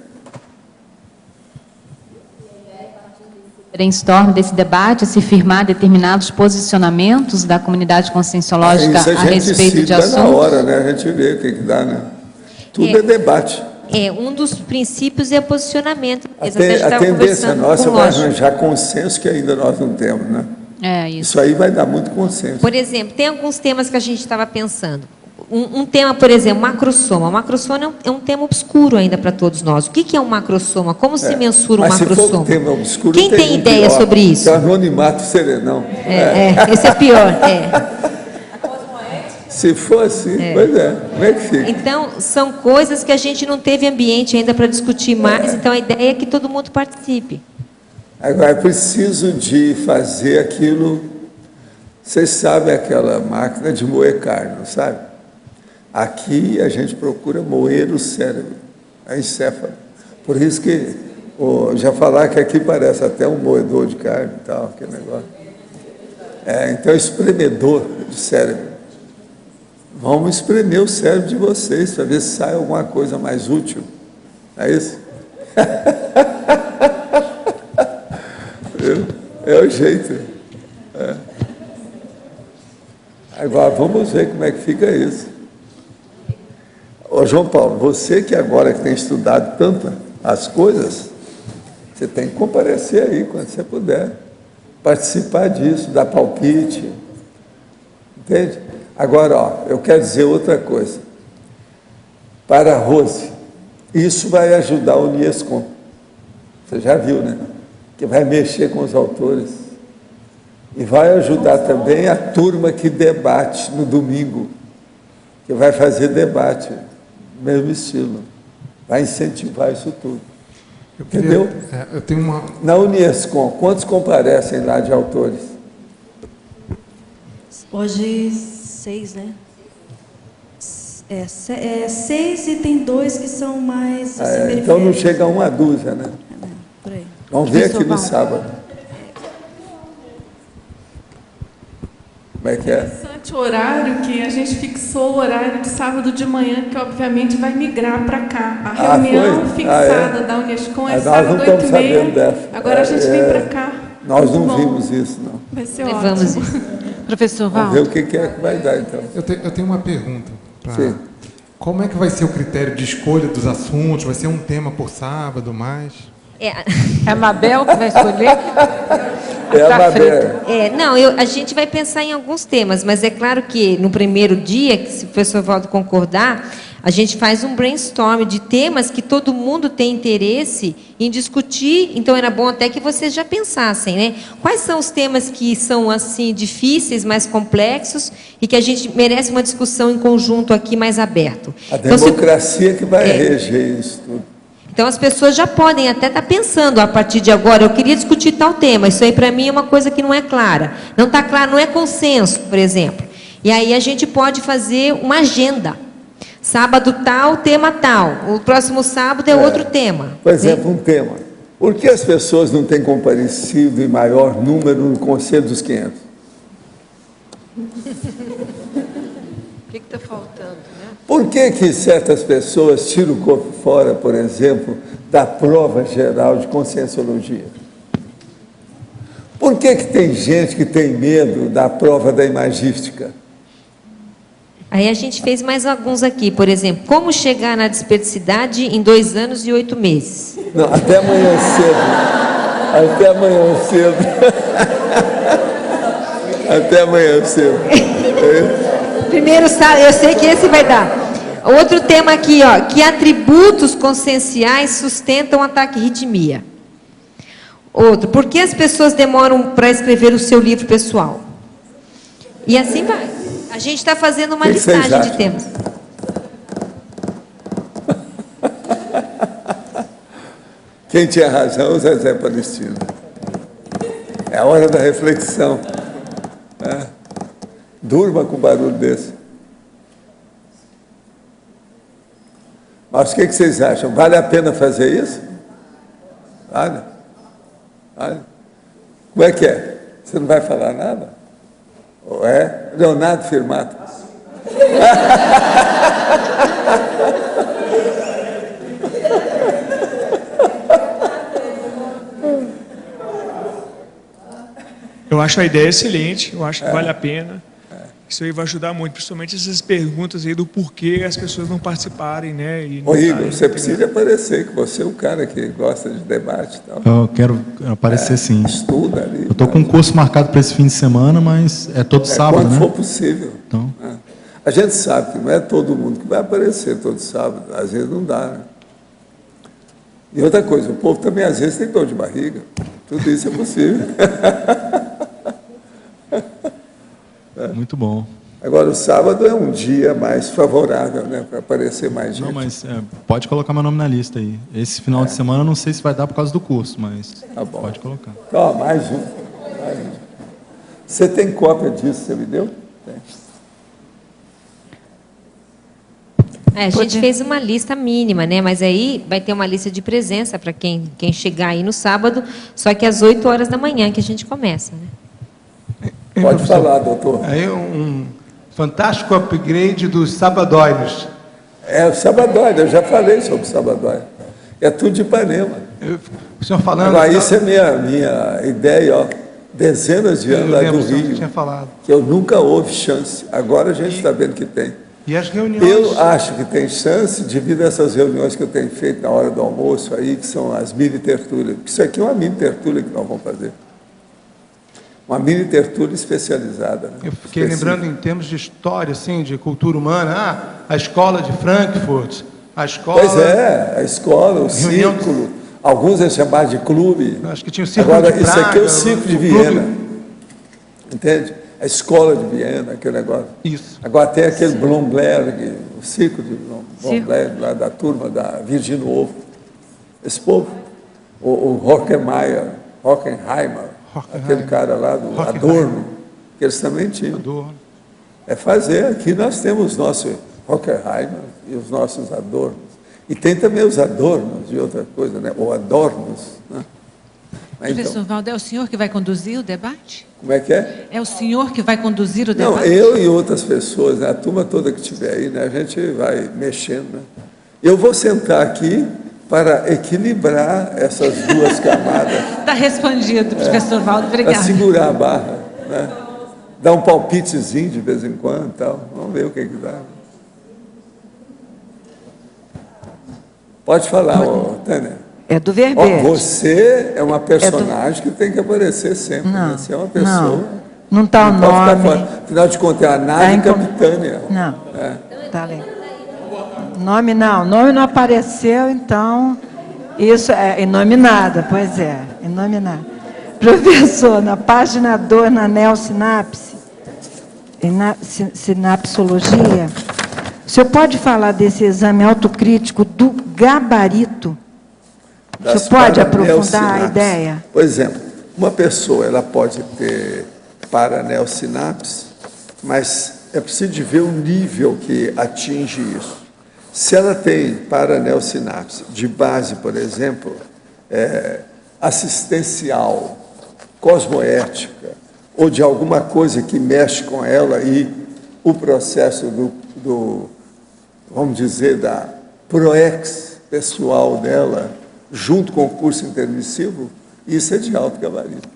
Brainstorm desse debate, se firmar determinados posicionamentos da comunidade conscienciológica a respeito de assuntos. Na hora, né? A gente vê o que dá, né? Tudo é debate. Um dos princípios é posicionamento. A tendência nossa vai arranjar consenso que ainda nós não temos, né? Isso aí vai dar muito consenso. Por exemplo, tem alguns temas que a gente estava pensando. Um tema, por exemplo, macrosoma. O macrosoma é um tema obscuro ainda para todos nós. O que é um macrosoma? Como se mensura um macrosoma? Se for um tema obscuro, quem tem ideia sobre isso? É o anonimato serenão. Esse é pior. Se for assim, pois como é que fica? Então, são coisas que a gente não teve ambiente ainda para discutir mais, então a ideia é que todo mundo participe. Agora, é preciso de fazer aquilo. Vocês sabem aquela máquina de moer carne, não sabe? Aqui a gente procura moer o cérebro, a encéfalo. Por isso que, já falar que aqui parece até um moedor de carne e tal, aquele negócio. Então, espremedor de cérebro. Vamos espremer o cérebro de vocês para ver se sai alguma coisa mais útil. É isso? É o jeito. Agora, vamos ver como é que fica isso. Ô, João Paulo, você que agora que tem estudado tanto as coisas, você tem que comparecer aí quando você puder. Participar disso, dar palpite. Entende? Agora, eu quero dizer outra coisa. Para a Rose, isso vai ajudar o Niescom. Você já viu, né? Que vai mexer com os autores. E vai ajudar também a turma que debate no domingo, que vai fazer debate, mesmo estilo. Vai incentivar isso tudo. Entendeu? Eu tenho uma... Na Uniescom, quantos comparecem lá de autores? Hoje, 6, né? 6 e tem 2 que são mais... Assim, então não chega a 1 dúzia, né? Por aí. Vamos ver aqui no sábado. Como é que é? importante o horário, que a gente fixou o horário de sábado de manhã, que obviamente vai migrar para cá. A reunião fixada da Unescom é sábado 8h30. Agora a gente vem para cá. Nós não vimos isso, não. Vai ser Levamos ótimo. isso. Professor Vamos Valdo. ver o que é que vai dar, então. Eu tenho uma pergunta. Sim. Como é que vai ser o critério de escolha dos assuntos? Vai ser um tema por sábado, mais? É, É a Mabel que vai escolher? É a Mabel. a gente vai pensar em alguns temas, mas é claro que no primeiro dia, que se o professor Valdo concordar, a gente faz um brainstorm de temas que todo mundo tem interesse em discutir, então era bom até que vocês já pensassem, né? Quais são os temas que são assim difíceis, mais complexos e que a gente merece uma discussão em conjunto aqui mais aberto. A democracia que vai reger isso tudo. Então, as pessoas já podem até estar pensando, a partir de agora, eu queria discutir tal tema, isso aí para mim é uma coisa que não é clara. Não está claro, não é consenso, por exemplo. E aí a gente pode fazer uma agenda. Sábado tal, tema tal. O próximo sábado é outro tema. Por exemplo, um tema. Por que as pessoas não têm comparecido em maior número no Conselho dos 500? O que está faltando, né? Por que certas pessoas tiram o corpo fora, por exemplo, da prova geral de conscienciologia? Por que tem gente que tem medo da prova da imagística? Aí a gente fez mais alguns aqui, por exemplo, como chegar na desperdicidade em 2 anos e 8 meses. Não, até amanhã cedo. Até amanhã cedo. Até amanhã cedo. Primeiro, eu sei que esse vai dar. Outro tema aqui, ó, que atributos conscienciais sustentam a taquirritmia. Outro, por que as pessoas demoram para escrever o seu livro pessoal? E assim vai. A gente está fazendo uma listagem de temas. Quem tinha razão, o Zezé Palestino. É a hora da reflexão. Durma com barulho desse. Mas o que vocês acham? Vale a pena fazer isso? Vale? Vale? Como é que é? Você não vai falar nada? Ou é? Leonardo Firmato. Eu acho a ideia excelente, eu acho que vale a pena. Isso aí vai ajudar muito, principalmente essas perguntas aí do porquê as pessoas não participarem, né? Ô Igor, você precisa aparecer, que você é um cara que gosta de debate e tal. Eu quero aparecer sim. Estuda ali. Eu estou com um curso marcado para esse fim de semana, mas é todo sábado, quando né? for possível. Então. A gente sabe que não é todo mundo que vai aparecer todo sábado, às vezes não dá, né? E outra coisa, o povo também às vezes tem dor de barriga. Tudo isso é possível. Muito bom. Agora, o sábado é um dia mais favorável, né, para aparecer mais gente. Não, mas pode colocar meu nome na lista aí. Esse final de semana eu não sei se vai dar por causa do curso, mas tá bom. Pode colocar. Ó, mais um. Você tem cópia disso, você me deu? Tem. A gente fez uma lista mínima, né? Mas aí vai ter uma lista de presença para quem chegar aí no sábado, só que às 8 horas da manhã que a gente começa, né? Pode falar, doutor. Aí um fantástico upgrade dos sabadóides. É, o sabadóide, eu já falei sobre o sabadóide. É tudo de Ipanema. O senhor falando... Agora, isso é minha ideia, ó. Dezenas de anos lá do Rio, tinha falado. que eu nunca houve chance. Agora a gente está vendo que tem. E as reuniões... Eu acho que tem chance devido a essas reuniões que eu tenho feito na hora do almoço aí, que são as mini-tertúlias. Isso aqui é uma mini-tertúlia que nós vamos fazer. Uma mini-tertúlia especializada. Né? Eu fiquei lembrando em termos de história, assim, de cultura humana. A escola de Frankfurt, a escola... Pois é, a escola, o círculo. Alguns é chamado de clube. Acho que tinha o círculo Agora, de Praga, isso aqui é o círculo de Viena. Entende? A escola de Viena, aquele negócio. Isso. Agora tem aquele Blomberg, o círculo de Blomberg, lá da turma da Virginia Woolf. Esse povo, o Hockenheimer, aquele cara lá do Adorno, que eles também tinham. Adorno. É fazer, aqui nós temos o nosso Hockenheimer e os nossos Adornos. E tem também os Adornos de outra coisa, né? Ou Adornos, né? Professor Valdo, é o senhor que vai conduzir o debate? Como é que é? É o senhor que vai conduzir o Não, debate? eu e outras pessoas, né, a turma toda que estiver aí, né, a gente vai mexendo. Né? Eu vou sentar aqui para equilibrar essas duas camadas. Está respondido, professor Valdo, obrigada. Para segurar a barra, né? Dar um palpitezinho de vez em quando, tal. Vamos ver o que dá. Pode falar, Tânia. É do verbete. Você é uma personagem que tem que aparecer sempre. Não, né? Você é uma pessoa. Não está o não pode ficar nome. fora. Afinal de contas, é a nave capitânia. Não. Tá legal. Nome não apareceu, então. Isso é inominada, pois é, inominada. Professor, na página 2, na neosinapse, na sinapsologia, o senhor pode falar desse exame autocrítico do gabarito? O senhor pode aprofundar a ideia? Por exemplo, uma pessoa ela pode ter paraneosinapse, mas é preciso de ver o nível que atinge isso. Se ela tem paraneosinapse de base, por exemplo, assistencial, cosmoética, ou de alguma coisa que mexe com ela e o processo vamos dizer, da proex pessoal dela, junto com o curso intermissivo, isso é de alto gabarito.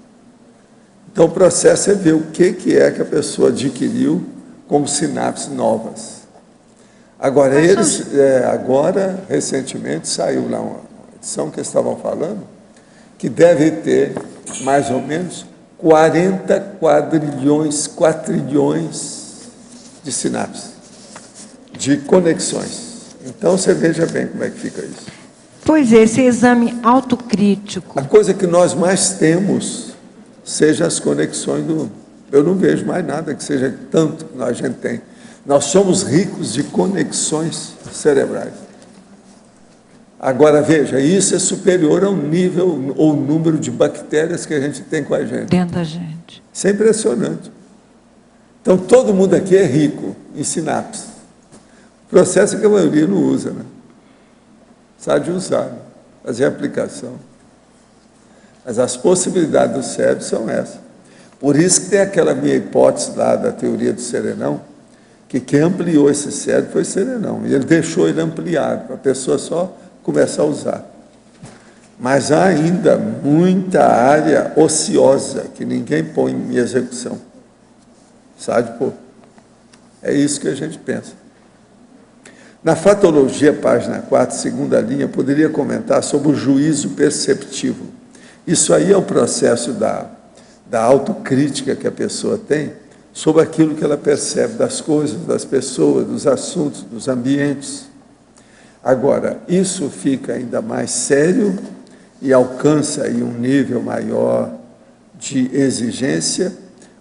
Então, o processo é ver o que é que a pessoa adquiriu como sinapses novas. Agora, agora, recentemente, saiu lá uma edição que eles estavam falando, que deve ter, mais ou menos, 40 quadrilhões de sinapses, de conexões. Então, você veja bem como é que fica isso. Pois é, esse exame autocrítico. A coisa que nós mais temos seja as conexões do... Eu não vejo mais nada que seja tanto que a gente tem. Nós somos ricos de conexões cerebrais. Agora, veja, isso é superior ao nível ou número de bactérias que a gente tem com a gente. Dentro da gente. Isso é impressionante. Então, todo mundo aqui é rico em sinapses. O processo que a maioria não usa, né? Sabe usar, fazer aplicação. Mas as possibilidades do cérebro são essas. Por isso que tem aquela minha hipótese lá da teoria do serenão, que quem ampliou esse cérebro foi o serenão. E ele deixou ele ampliado, para a pessoa só começar a usar. Mas há ainda muita área ociosa que ninguém põe em execução. Sabe, pô? É isso que a gente pensa. Na fatologia, página 4, segunda linha, eu poderia comentar sobre o juízo perceptivo. Isso aí é o processo da autocrítica que a pessoa tem sobre aquilo que ela percebe das coisas, das pessoas, dos assuntos, dos ambientes. Agora, isso fica ainda mais sério e alcança aí um nível maior de exigência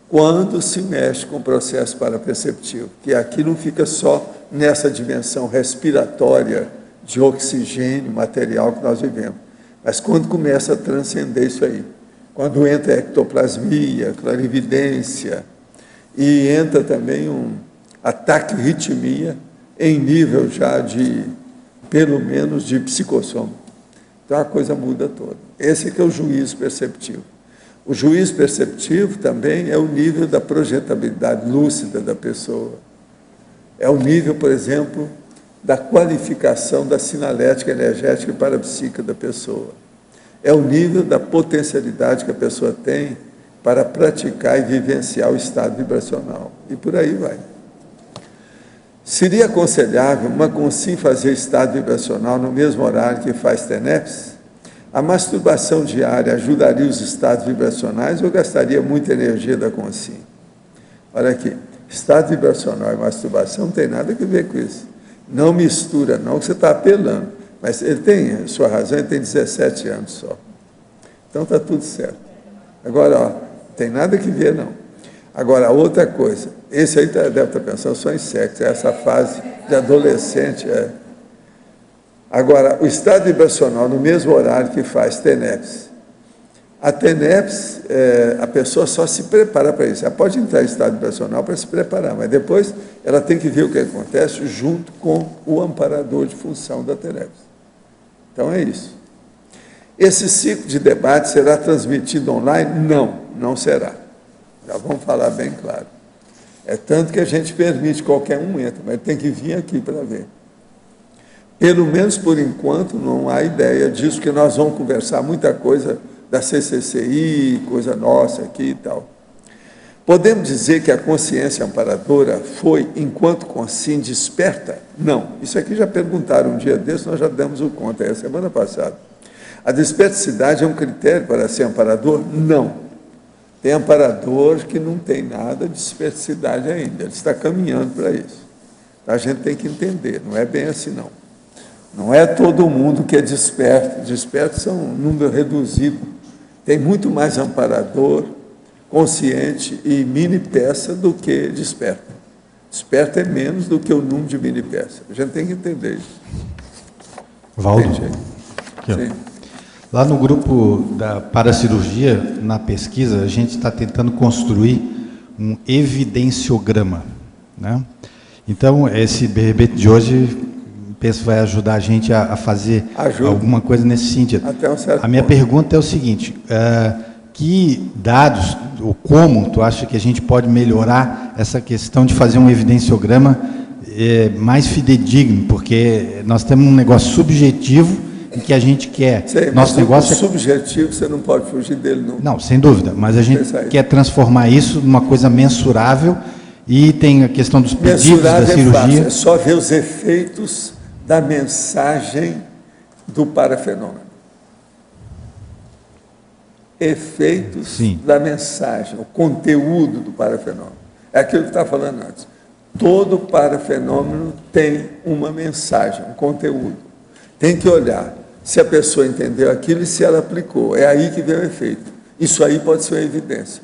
quando se mexe com o processo paraperceptivo, que aqui não fica só nessa dimensão respiratória de oxigênio material que nós vivemos, mas quando começa a transcender isso aí, quando entra a ectoplasmia, clarividência, e entra também um ataque ritmia em nível já de, pelo menos, de psicossoma. Então a coisa muda toda. Esse que é o juízo perceptivo. O juízo perceptivo também é o nível da projetabilidade lúcida da pessoa. É o nível, por exemplo, da qualificação da sinalética energética e parapsíquica da pessoa. É o nível da potencialidade que a pessoa tem para praticar e vivenciar o estado vibracional. E por aí vai. Seria aconselhável uma consim fazer estado vibracional no mesmo horário que faz TENEPS? A masturbação diária ajudaria os estados vibracionais ou gastaria muita energia da consim? Olha aqui, estado vibracional e masturbação não tem nada a ver com isso. Não mistura, não, que você está apelando. Mas ele tem, sua razão, ele tem 17 anos só. Então está tudo certo. Agora, ó, não tem nada que ver, não. Agora, outra coisa, esse aí deve estar pensando só em sexo, é essa fase de adolescente. Agora, o estado vibracional, no mesmo horário que faz TENEPS. A TENEPS, a pessoa só se prepara para isso. Ela pode entrar em estado vibracional para se preparar, mas depois ela tem que ver o que acontece junto com o amparador de função da TENEPS. Então é isso. Esse ciclo de debate será transmitido online? Não, não será. Já vamos falar bem claro. É tanto que a gente permite qualquer um entra, mas tem que vir aqui para ver. Pelo menos por enquanto não há ideia disso, porque nós vamos conversar muita coisa da CCCI, coisa nossa aqui e tal. Podemos dizer que a consciência amparadora foi, enquanto consim, desperta? Não. Isso aqui já perguntaram um dia desse, nós já damos o conta, a semana passada. A desperticidade é um critério para ser amparador? Não. Tem amparador que não tem nada de desperticidade ainda, ele está caminhando para isso. A gente tem que entender, não é bem assim não. Não é todo mundo que é desperto, despertos são um número reduzido. Tem muito mais amparador, consciente e mini peça do que desperto. Desperto é menos do que o número de mini peça. A gente tem que entender isso. Valdo, aqui, sim. Lá no grupo da paracirurgia, na pesquisa, a gente está tentando construir um evidenciograma, né? Então, esse verbete de hoje, penso, vai ajudar a gente a fazer alguma coisa nesse sentido. Até um certo a minha pergunta é o seguinte, que dados, ou como tu acha que a gente pode melhorar essa questão de fazer um evidenciograma mais fidedigno, porque nós temos um negócio subjetivo em que a gente quer... Sei, nosso negócio subjetivo, você não pode fugir dele, não. Não, sem dúvida, mas a gente quer transformar isso numa coisa mensurável, e tem a questão dos pedidos da cirurgia. Fácil, é só ver os efeitos da mensagem do parafenômeno. Efeitos da mensagem, o conteúdo do parafenômeno. É aquilo que está falando antes. Todo parafenômeno tem uma mensagem, um conteúdo. Tem que olhar se a pessoa entendeu aquilo e se ela aplicou. É aí que vem o efeito. Isso aí pode ser uma evidência.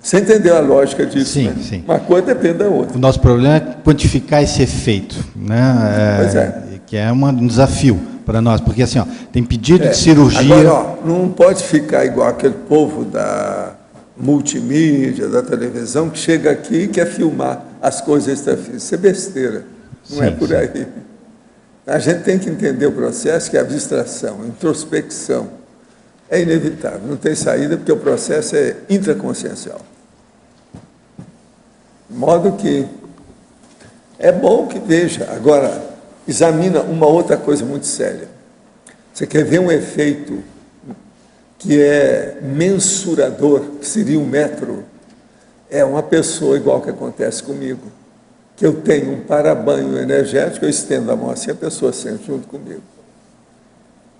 Você entendeu a lógica disso? Sim, né? sim. Uma coisa depende da outra. O nosso problema é quantificar esse efeito, né? Pois é. Que é um desafio para nós, porque assim, ó, tem pedido de cirurgia... Agora, ó, não pode ficar igual aquele povo da multimídia, da televisão, que chega aqui e quer filmar as coisas extrafísicas. Isso é besteira, não é por aí. A gente tem que entender o processo, que é abstração, introspecção. É inevitável, não tem saída, porque o processo é intraconsciencial. De modo que é bom que veja. Agora, examina uma outra coisa muito séria. Você quer ver um efeito que é mensurador, que seria um metro? É uma pessoa igual que acontece comigo, que eu tenho um para-banho energético, eu estendo a mão assim, a pessoa sente junto comigo.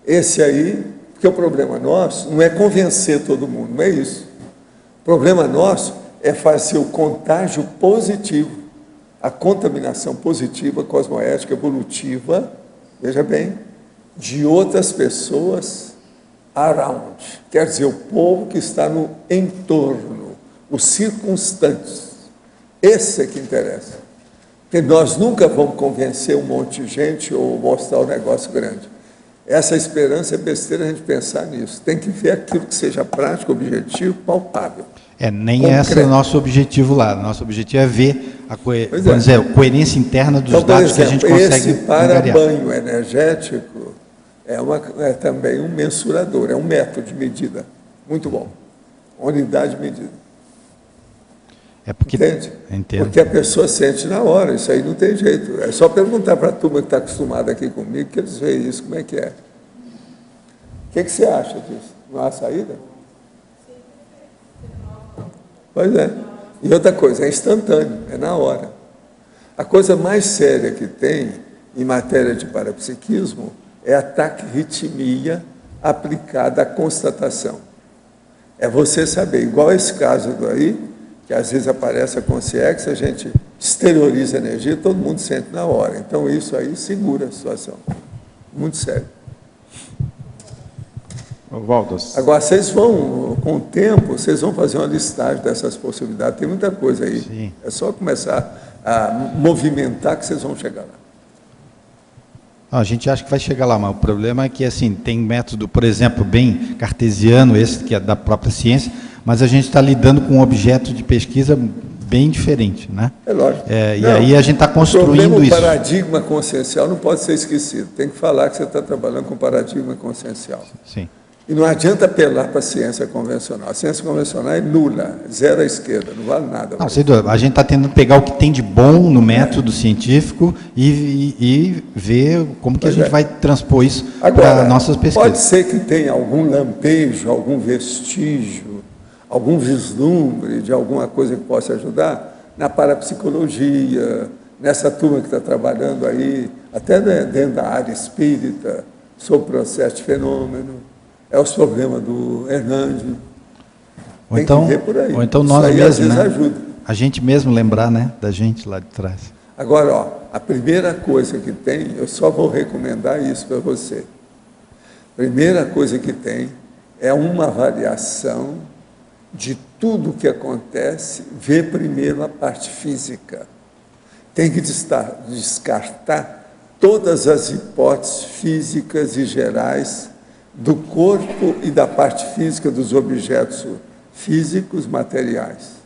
Esse aí, porque o problema nosso não é convencer todo mundo, não é isso. O problema nosso é fazer o contágio positivo, a contaminação positiva, cosmoética, evolutiva, veja bem, de outras pessoas around, quer dizer, o povo que está no entorno, os circunstantes. Esse é que interessa. Porque nós nunca vamos convencer um monte de gente ou mostrar um negócio grande. Essa esperança é besteira a gente pensar nisso. Tem que ver aquilo que seja prático, objetivo, palpável. Nem esse é o nosso objetivo lá. Nosso objetivo é ver a coerência interna dos dados que a gente consegue esse para-banho energético é também um mensurador, é um método de medida. Muito bom. Unidade de medida. Entende? Entendo. Porque a pessoa sente na hora, isso aí não tem jeito. É só perguntar para a turma que está acostumada aqui comigo, que eles veem isso, como é que é. O que você acha disso? Não há saída? Pois é. E outra coisa, é instantâneo, é na hora. A coisa mais séria que tem em matéria de parapsiquismo é a taquirritmia aplicada à constatação. É você saber, igual esse caso aí, que às vezes aparece a consciência, a gente exterioriza a energia, todo mundo sente na hora. Então, isso aí segura a situação. Muito sério. Valdos. Agora, vocês vão, com o tempo, vocês vão fazer uma listagem dessas possibilidades. Tem muita coisa aí. Sim. É só começar a movimentar que vocês vão chegar lá. A gente acha que vai chegar lá, mas o problema é que assim, tem método, por exemplo, bem cartesiano, esse que é da própria ciência, mas a gente está lidando com um objeto de pesquisa bem diferente, né? É lógico. E aí a gente está construindo isso. O paradigma consciencial não pode ser esquecido. Tem que falar que você está trabalhando com paradigma consciencial. Sim. E não adianta apelar para a ciência convencional. A ciência convencional é nula, zero à esquerda, não vale nada. Não, sem dúvida. A gente está tentando pegar o que tem de bom no método científico e ver como que a gente vai transpor isso para nossas pesquisas. Pode ser que tenha algum lampejo, algum vestígio, algum vislumbre de alguma coisa que possa ajudar na parapsicologia, nessa turma que está trabalhando aí, até dentro da área espírita, sobre o processo de fenômeno. É os problemas do Hernandes. Ou então, que ver por aí. Ou então isso nós aí, mesmos, às vezes, né? ajuda. A gente mesmo lembrar, né, da gente lá de trás. Agora, ó, a primeira coisa que tem, eu só vou recomendar isso para você. A primeira coisa que tem é uma avaliação de tudo o que acontece, ver primeiro a parte física. Tem que descartar todas as hipóteses físicas e gerais do corpo e da parte física dos objetos físicos, materiais.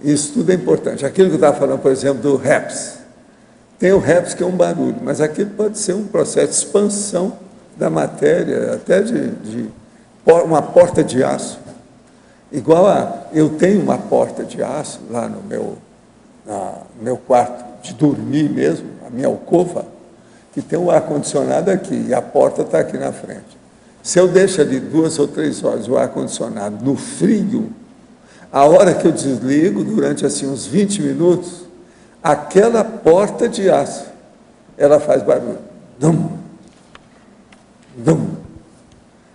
Isso tudo é importante. Aquilo que eu estava falando, por exemplo, do REPS. Tem o REPS que é um barulho, mas aquilo pode ser um processo de expansão da matéria, até de uma porta de aço. Eu tenho uma porta de aço lá no meu quarto de dormir mesmo, a minha alcova, que tem um ar-condicionado aqui, e a porta está aqui na frente. Se eu deixo ali 2 ou 3 horas o ar-condicionado no frio, a hora que eu desligo, durante assim uns 20 minutos, aquela porta de aço, ela faz barulho. Dum, dum.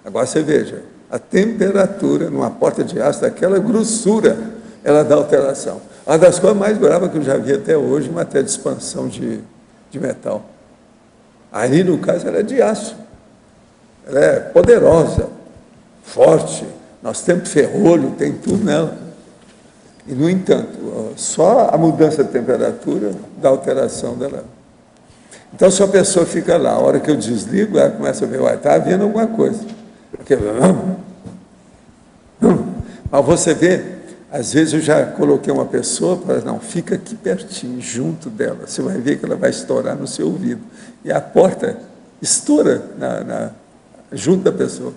Agora você veja, a temperatura numa porta de aço, daquela grossura, ela dá alteração. Uma das coisas mais bravas que eu já vi até hoje, em matéria de expansão de metal. Aí, no caso, ela é de aço. Ela é poderosa, forte. Nós temos ferrolho, tem tudo nela. E, no entanto, só a mudança de temperatura dá alteração dela. Então, se a pessoa fica lá, a hora que eu desligo, ela começa a ver, está havendo alguma coisa. Porque, mas você vê, às vezes eu já coloquei uma pessoa para, não, fica aqui pertinho, junto dela. Você vai ver que ela vai estourar no seu ouvido. E a porta estoura junto da pessoa.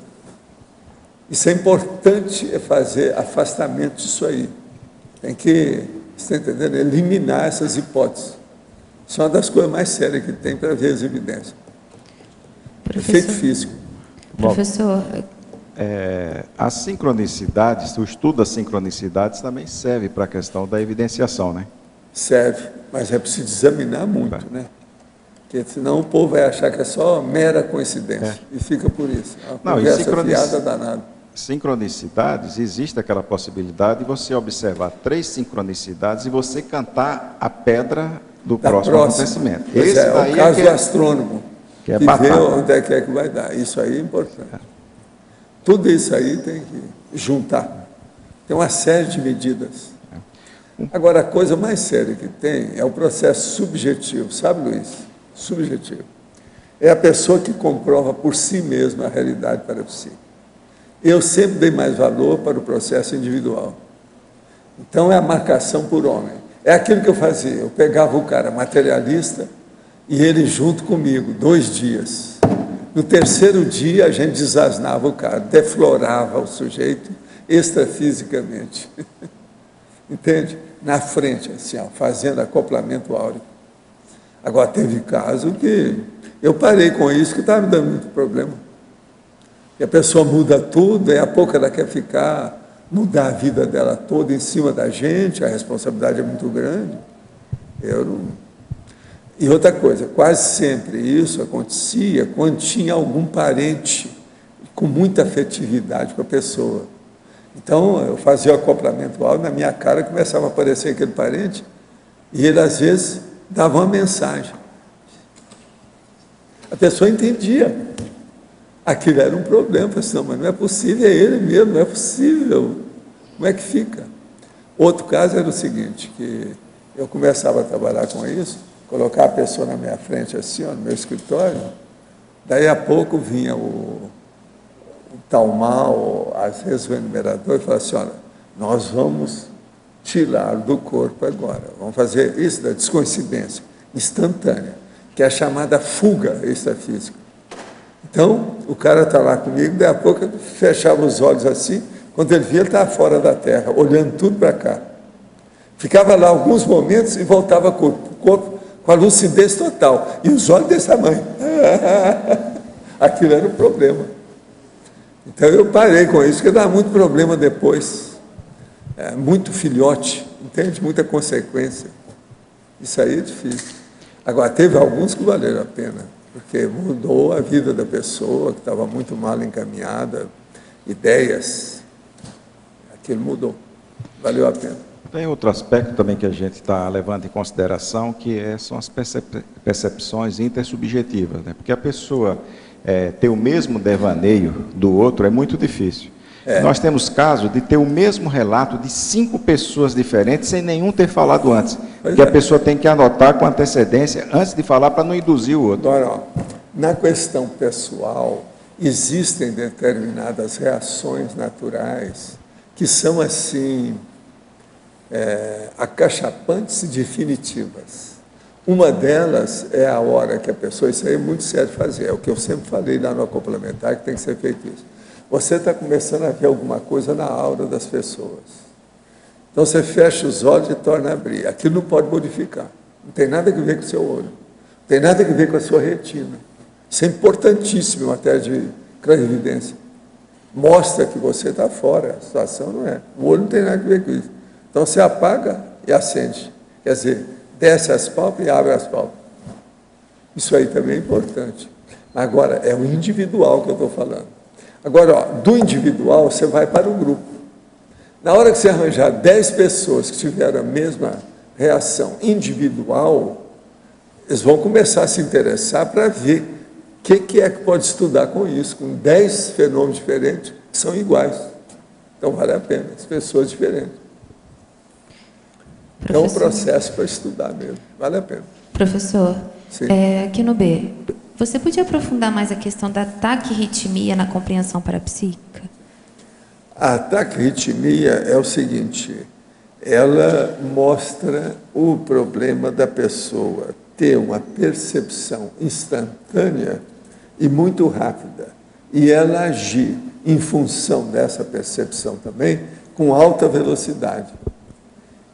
Isso é importante, é fazer afastamento disso aí. Tem que, você está entendendo? Eliminar essas hipóteses. Isso é uma das coisas mais sérias que tem para ver as evidências. Efeito físico. Professor... as sincronicidades, o estudo das sincronicidades também serve para a questão da evidenciação, né? Serve, mas é preciso examinar muito, né? Porque senão o povo vai achar que é só mera coincidência e fica por isso. Não, e fiada danada. Sincronicidades, existe aquela possibilidade de você observar 3 sincronicidades e você cantar a pedra do próximo acontecimento. Esse é o caso do astrônomo, que vê onde é que vai dar. Isso aí é importante. Tudo isso aí tem que juntar. Tem uma série de medidas. Agora, a coisa mais séria que tem é o processo subjetivo. Sabe, Luiz? Subjetivo. É a pessoa que comprova por si mesma a realidade para si. Eu sempre dei mais valor para o processo individual. Então, é a marcação por homem. É aquilo que eu fazia. Eu pegava o cara materialista e ele junto comigo, 2 dias. No 3º dia, a gente desasnava o cara, deflorava o sujeito extrafisicamente. Entende? Na frente, assim, ó, fazendo acoplamento áurico. Agora, teve caso que eu parei com isso, que estava me dando muito problema. E a pessoa muda tudo, e a pouco ela quer mudar a vida dela toda em cima da gente, a responsabilidade é muito grande. Eu não... E outra coisa, quase sempre isso acontecia quando tinha algum parente com muita afetividade com a pessoa. Então, eu fazia o acoplamento áudio, na minha cara começava a aparecer aquele parente, e ele, às vezes, dava uma mensagem. A pessoa entendia. Aquilo era um problema, eu falei, não, mas não é possível, é ele mesmo, não é possível. Como é que fica? Outro caso era o seguinte, que eu começava a trabalhar com isso, colocar a pessoa na minha frente assim, ó, no meu escritório, daí a pouco vinha o tal mal, às vezes o enumerador, e falava assim, olha, nós vamos tirar do corpo agora. Vamos fazer isso da descoincidência instantânea, que é a chamada fuga extrafísica. Então, o cara está lá comigo, daí a pouco ele fechava os olhos assim, quando ele via, ele estava fora da Terra, olhando tudo para cá. Ficava lá alguns momentos e voltava com o corpo com a lucidez total, e os olhos desse tamanho. Aquilo era um problema. Então eu parei com isso, porque dá muito problema depois. Muito filhote, entende? Muita consequência. Isso aí é difícil. Agora, teve alguns que valeram a pena, porque mudou a vida da pessoa, que estava muito mal encaminhada, ideias, aquilo mudou, valeu a pena. Tem outro aspecto também que a gente está levando em consideração, que são as percepções intersubjetivas, né? Porque a pessoa ter o mesmo devaneio do outro é muito difícil. Nós temos casos de ter o mesmo relato de 5 pessoas diferentes, sem nenhum ter falado antes. Porque a pessoa tem que anotar com antecedência, antes de falar, para não induzir o outro. Agora, na questão pessoal, existem determinadas reações naturais que são, assim, acachapantes e definitivas. Uma delas é a hora que a pessoa, isso aí é muito sério de fazer, é o que eu sempre falei lá no complementar, que tem que ser feito isso. Você está começando a ver alguma coisa na aura das pessoas. Então você fecha os olhos e torna a abrir. Aquilo não pode modificar. Não tem nada a ver com o seu olho. Não tem nada a ver com a sua retina. Isso é importantíssimo em matéria de clarividência. Mostra que você está fora, a situação não é. O olho não tem nada a ver com isso. Então você apaga e acende. Quer dizer, desce as pálpebras e abre as pálpebras. Isso aí também é importante. Agora, é o individual que eu estou falando. Agora, do individual, você vai para o grupo. Na hora que você arranjar 10 pessoas que tiveram a mesma reação individual, eles vão começar a se interessar para ver o que é que pode estudar com isso, com 10 fenômenos diferentes que são iguais. Então, vale a pena, as pessoas diferentes. É um processo para estudar mesmo, vale a pena. Professor, Sim. Aqui no B, você podia aprofundar mais a questão da taquirritmia na compreensão parapsíquica? A taquirritmia é o seguinte, ela mostra o problema da pessoa ter uma percepção instantânea e muito rápida, e ela agir em função dessa percepção também com alta velocidade.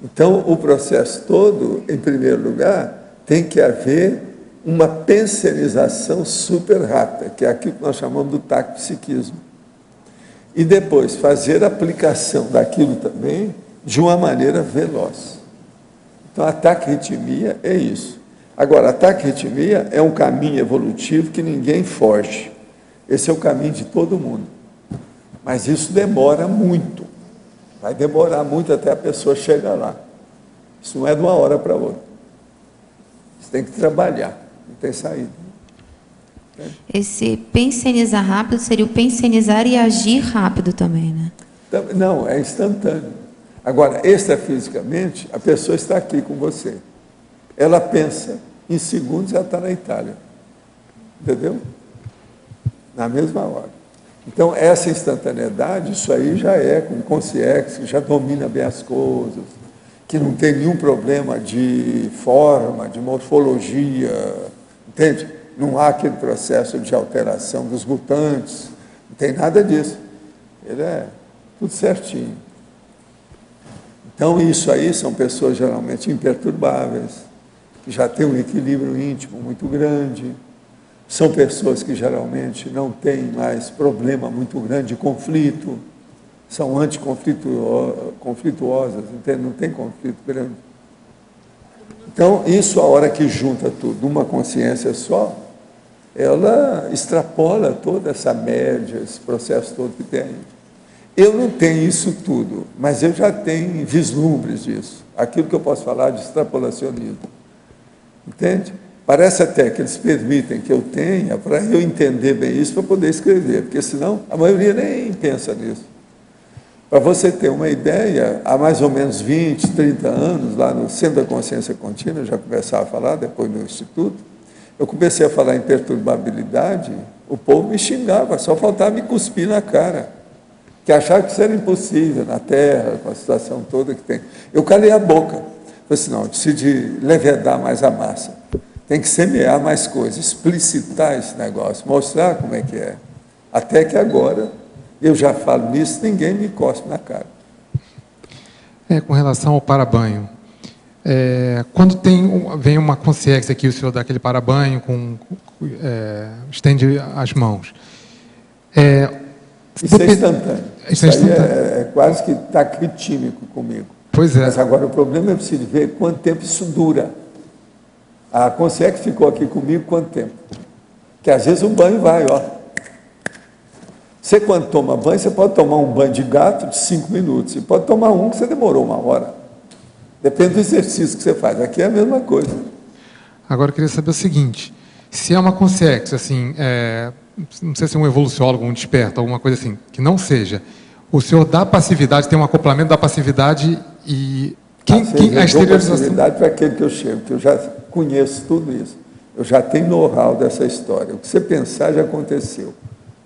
Então, o processo todo, em primeiro lugar, tem que haver uma pensenização super rápida, que é aquilo que nós chamamos do taquipsiquismo. E depois, fazer a aplicação daquilo também de uma maneira veloz. Então, a taquirritmia é isso. Agora, a taquirritmia é um caminho evolutivo que ninguém foge. Esse é o caminho de todo mundo. Mas isso demora muito. Vai demorar muito até a pessoa chegar lá. Isso não é de uma hora para outra. Você tem que trabalhar, não tem saída. Esse pensenizar rápido seria o pensenizar e agir rápido também, né? Não, é instantâneo. Agora, extrafisicamente, a pessoa está aqui com você. Ela pensa, em segundos ela está na Itália. Entendeu? Na mesma hora. Então, essa instantaneidade, isso aí já é com consciência, que já domina bem as coisas, que não tem nenhum problema de forma, de morfologia, entende? Não há aquele processo de alteração dos mutantes, não tem nada disso. Ele é tudo certinho. Então, isso aí são pessoas geralmente imperturbáveis, que já têm um equilíbrio íntimo muito grande. São pessoas que geralmente não têm mais problema muito grande de conflito, são anticonflituosas, entende? Não tem conflito grande. Então, isso, a hora que junta tudo numa consciência só, ela extrapola toda essa média, esse processo todo que tem. Eu não tenho isso tudo, mas eu já tenho vislumbres disso. Aquilo que eu posso falar de extrapolacionismo. Entende? Parece até que eles permitem que eu tenha para eu entender bem isso, para poder escrever, porque senão a maioria nem pensa nisso. Para você ter uma ideia, há mais ou menos 20, 30 anos, lá no Centro da Consciência Contínua, eu já começava a falar, depois no Instituto, eu comecei a falar em perturbabilidade, o povo me xingava, só faltava me cuspir na cara. que acharam que isso era impossível na Terra, com a situação toda que tem. Eu calei a boca. Falei assim, não, decidi levedar mais a massa. Tem que semear mais coisas, explicitar esse negócio, mostrar como é que é. Até que agora, eu já falo nisso, ninguém me cospe na cara. Com relação ao para-banho, quando vem uma consciência aqui, o senhor dá aquele para-banho, estende as mãos. Isso é instantâneo. Isso aí é quase que taquitímico comigo. Pois é. Mas agora o problema é preciso ver quanto tempo isso dura. A consciência ficou aqui comigo quanto tempo? Que às vezes o banho vai, ó. Você quando toma banho, você pode tomar um banho de gato de 5 minutos. Você pode tomar um que você demorou 1 hora. Depende do exercício que você faz. Aqui é a mesma coisa. Agora eu queria saber o seguinte, se é uma consciência, assim, não sei se é um evoluciólogo, um desperto, alguma coisa assim, que não seja, o senhor dá passividade, tem um acoplamento da passividade e a exteriorização... passividade para aquele que eu chego, que eu já conheço tudo isso. Eu já tenho know-how dessa história. O que você pensar já aconteceu.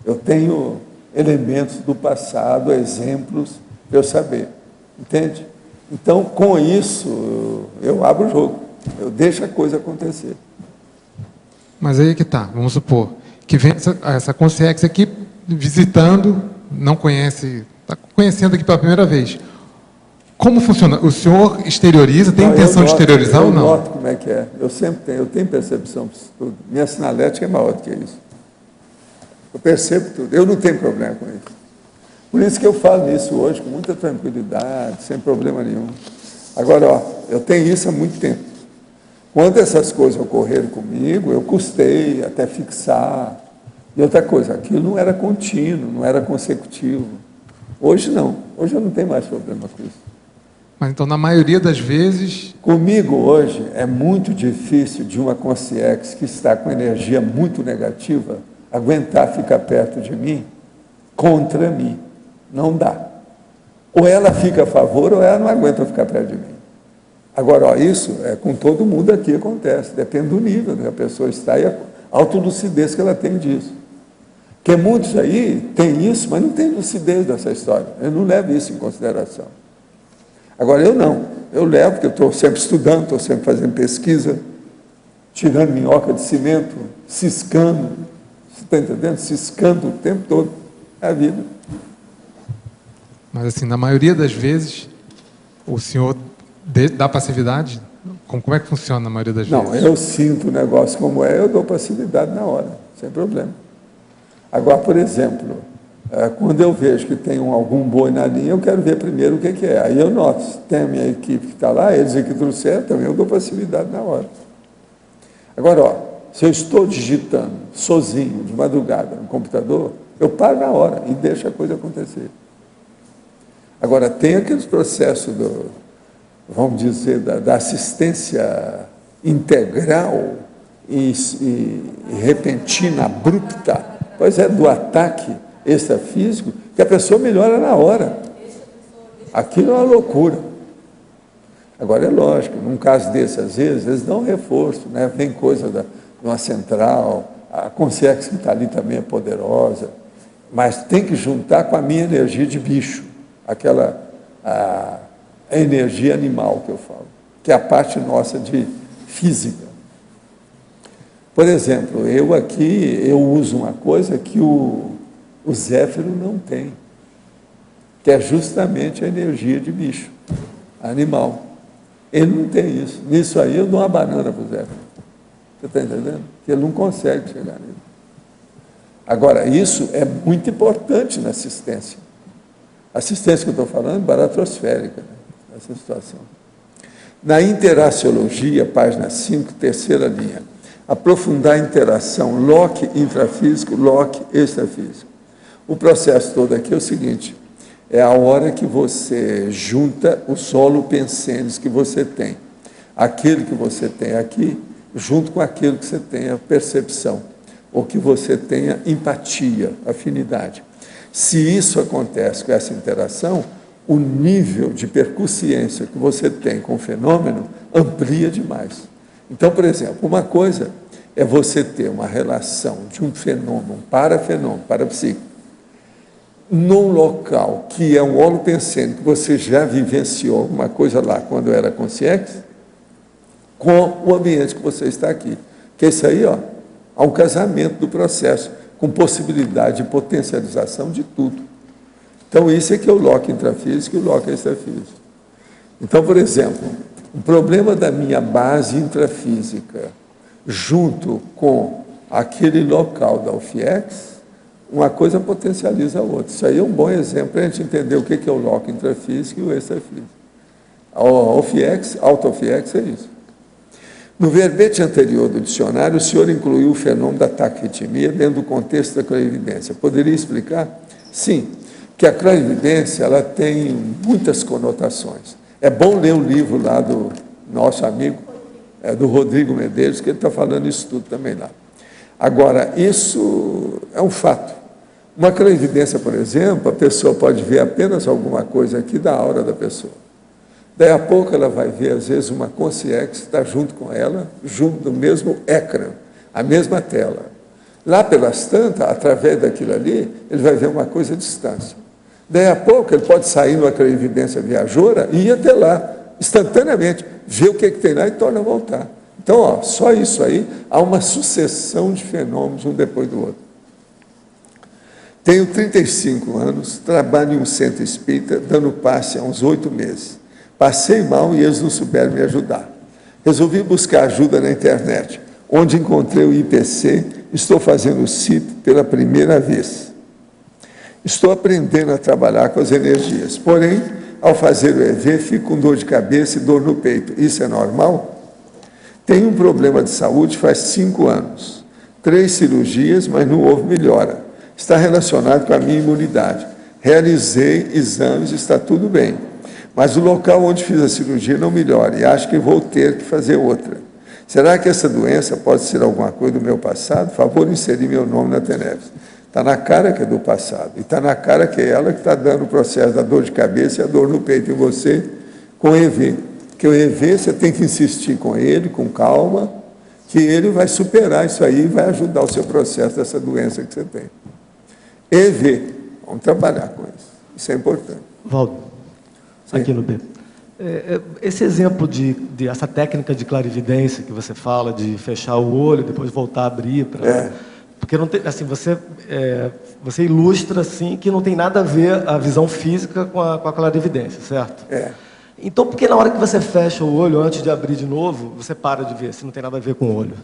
Eu tenho elementos do passado, exemplos para eu saber. Entende? Então, com isso, eu abro o jogo. Eu deixo a coisa acontecer. Mas aí que está, vamos supor, que vem essa consciência aqui visitando, não conhece, está conhecendo aqui pela primeira vez. Como funciona? O senhor exterioriza, tem intenção de exteriorizar ou não? Eu noto como é que é. Eu sempre tenho percepção disso tudo. Minha sinalética é maior do que isso. Eu percebo tudo. Eu não tenho problema com isso. Por isso que eu falo nisso hoje com muita tranquilidade, sem problema nenhum. Agora, ó, eu tenho isso há muito tempo. Quando essas coisas ocorreram comigo, eu custei até fixar. E outra coisa, aquilo não era contínuo, não era consecutivo. Hoje não. Hoje eu não tenho mais problema com isso. Mas então, na maioria das vezes... Comigo hoje é muito difícil de uma consciência que está com energia muito negativa aguentar ficar perto de mim contra mim. Não dá. Ou ela fica a favor ou ela não aguenta ficar perto de mim. Agora, ó, isso é com todo mundo aqui acontece. Depende do nível que a pessoa está e a autolucidez que ela tem disso. Porque muitos aí têm isso, mas não têm lucidez dessa história. Eu não levo isso em consideração. Agora, eu não. Eu levo, porque eu estou sempre estudando, estou sempre fazendo pesquisa, tirando minhoca de cimento, ciscando. Você está entendendo? Ciscando o tempo todo. É a vida. Mas, assim, na maioria das vezes, o senhor dá passividade? Como é que funciona na maioria das vezes? Não, eu sinto o negócio como é, eu dou passividade na hora, sem problema. Agora, por exemplo, quando eu vejo que tem algum boi na linha, eu quero ver primeiro o que é. Aí eu noto, se tem a minha equipe que está lá, eles que trouxeram, também eu dou passividade na hora. Agora, ó, se eu estou digitando sozinho, de madrugada, no computador, eu paro na hora e deixo a coisa acontecer. Agora, tem aqueles processos vamos dizer, da assistência integral e repentina, abrupta, pois é, do ataque extrafísico, que a pessoa melhora na hora. Aquilo é uma loucura. Agora, é lógico, num caso desse, às vezes, eles dão um reforço, né? Vem coisa de uma central, a consciência que está ali também é poderosa, mas tem que juntar com a minha energia de bicho, a energia animal que eu falo, que é a parte nossa de física. Por exemplo, eu uso uma coisa que o Zéfiro não tem, que é justamente a energia de bicho, animal. Ele não tem isso. Nisso aí eu dou uma banana para o Zéfiro. Você está entendendo? Porque ele não consegue chegar nele. Agora, isso é muito importante na assistência. A assistência que eu estou falando, baratrosférica, né? Essa situação. Na interaciologia, página 5, terceira linha, aprofundar a interação Locke intrafísico, Locke extrafísico. O processo todo aqui é o seguinte, é a hora que você junta o solo pensênis que você tem, aquele que você tem aqui, junto com aquilo que você tem a percepção, ou que você tenha empatia, afinidade. Se isso acontece com essa interação, o nível de percussiência que você tem com o fenômeno amplia demais. Então, por exemplo, uma coisa é você ter uma relação de um fenômeno, parapsíquico, num local que é um holopensene, que você já vivenciou alguma coisa lá quando era consciente, com o ambiente que você está aqui. Que é isso aí, ó, há um casamento do processo, com possibilidade de potencialização de tudo. Então, isso é que é o loco intrafísico e o loco extrafísico. Então, por exemplo, o problema da minha base intrafísica, junto com aquele local da UFIEX, uma coisa potencializa a outra. Isso aí é um bom exemplo para a gente entender o que é o loco intrafísico e o extrafísico. A UFIEX, auto-UFIEX é isso. No verbete anterior do dicionário, o senhor incluiu o fenômeno da taquitimia dentro do contexto da clarividência. Poderia explicar? Sim, que a clarividência ela tem muitas conotações. É bom ler o livro lá do nosso amigo, do Rodrigo Medeiros, que ele está falando isso tudo também lá. Agora, isso é um fato. Uma clarividência, por exemplo, a pessoa pode ver apenas alguma coisa aqui da aura da pessoa. Daí a pouco ela vai ver, às vezes, uma consciência que está junto com ela, junto no mesmo ecrã, a mesma tela. Lá pelas tantas, através daquilo ali, ele vai ver uma coisa à distância. Daí a pouco ele pode sair numa clarividência viajoura e ir até lá, instantaneamente, ver o que tem lá e torna a voltar. Então, ó, só isso aí, há uma sucessão de fenômenos um depois do outro. Tenho 35 anos, trabalho em um centro espírita, dando passe há uns 8 meses. Passei mal e eles não souberam me ajudar. Resolvi buscar ajuda na internet, onde encontrei o IPC, estou fazendo o CIP pela primeira vez. Estou aprendendo a trabalhar com as energias, porém, ao fazer o EV, fico com dor de cabeça e dor no peito. Isso é normal? Tenho um problema de saúde faz 5 anos. 3 cirurgias, mas não houve melhora. Está relacionado com a minha imunidade. Realizei exames, está tudo bem. Mas o local onde fiz a cirurgia não melhora e acho que vou ter que fazer outra. Será que essa doença pode ser alguma coisa do meu passado? Por favor, inserir meu nome na TENEPS. Está na cara que é do passado. E está na cara que é ela que está dando o processo da dor de cabeça e a dor no peito em você com o EV. Porque o EV você tem que insistir com ele, com calma, que ele vai superar isso aí e vai ajudar o seu processo dessa doença que você tem. EV, vamos trabalhar com isso. Isso é importante. Valdo, aqui no B. Esse exemplo de essa técnica de clarividência que você fala, de fechar o olho, depois voltar a abrir, porque não tem, assim, você ilustra assim que não tem nada a ver a visão física com a clarividência, certo? Então, por que na hora que você fecha o olho, antes de abrir de novo, você para de ver, se não tem nada a ver com o olho?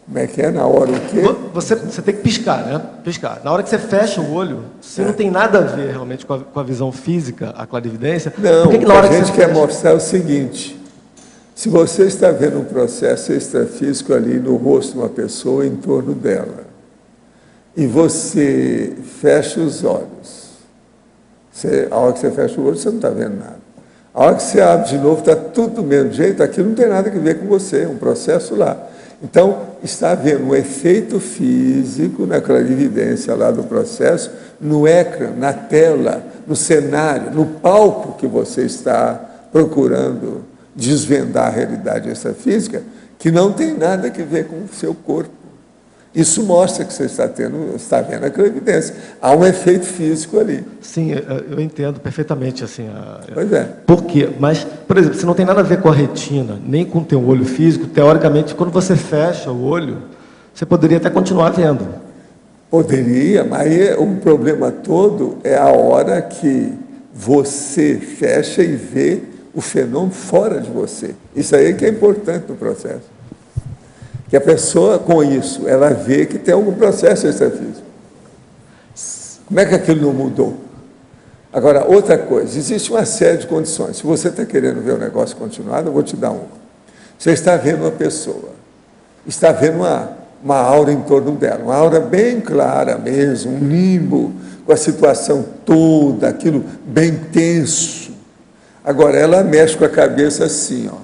Como é que é? Na hora o quê? Você tem que piscar, né? Piscar. Na hora que você fecha o olho, se não tem nada a ver realmente com a visão física, a clarividência... Não, por que na hora a gente que você quer fecha... mostrar o seguinte, se você está vendo um processo extrafísico ali no rosto de uma pessoa, em torno dela, e você fecha os olhos, a hora que você fecha o olho, você não está vendo nada. A hora que você abre de novo, está tudo do mesmo jeito, aquilo não tem nada a ver com você, é um processo lá. Então, está havendo um efeito físico na clarividência lá do processo, no ecrã, na tela, no cenário, no palco que você está procurando desvendar a realidade extrafísica, que não tem nada a ver com o seu corpo. Isso mostra que você está vendo a clarividência. Há um efeito físico ali. Sim, eu entendo perfeitamente. Assim, Pois é. Por quê? Mas, por exemplo, se não tem nada a ver com a retina, nem com o teu olho físico, teoricamente, quando você fecha o olho, você poderia até continuar vendo. Poderia, mas o problema todo é a hora que você fecha e vê o fenômeno fora de você. Isso aí que é importante no processo. Que a pessoa, com isso, ela vê que tem algum processo extrafísico. Como é que aquilo não mudou? Agora, outra coisa, existe uma série de condições. Se você está querendo ver o negócio continuado, eu vou te dar uma. Você está vendo uma pessoa, está vendo uma aura em torno dela, uma aura bem clara mesmo, um limbo, com a situação toda, aquilo bem tenso. Agora, ela mexe com a cabeça assim, ó.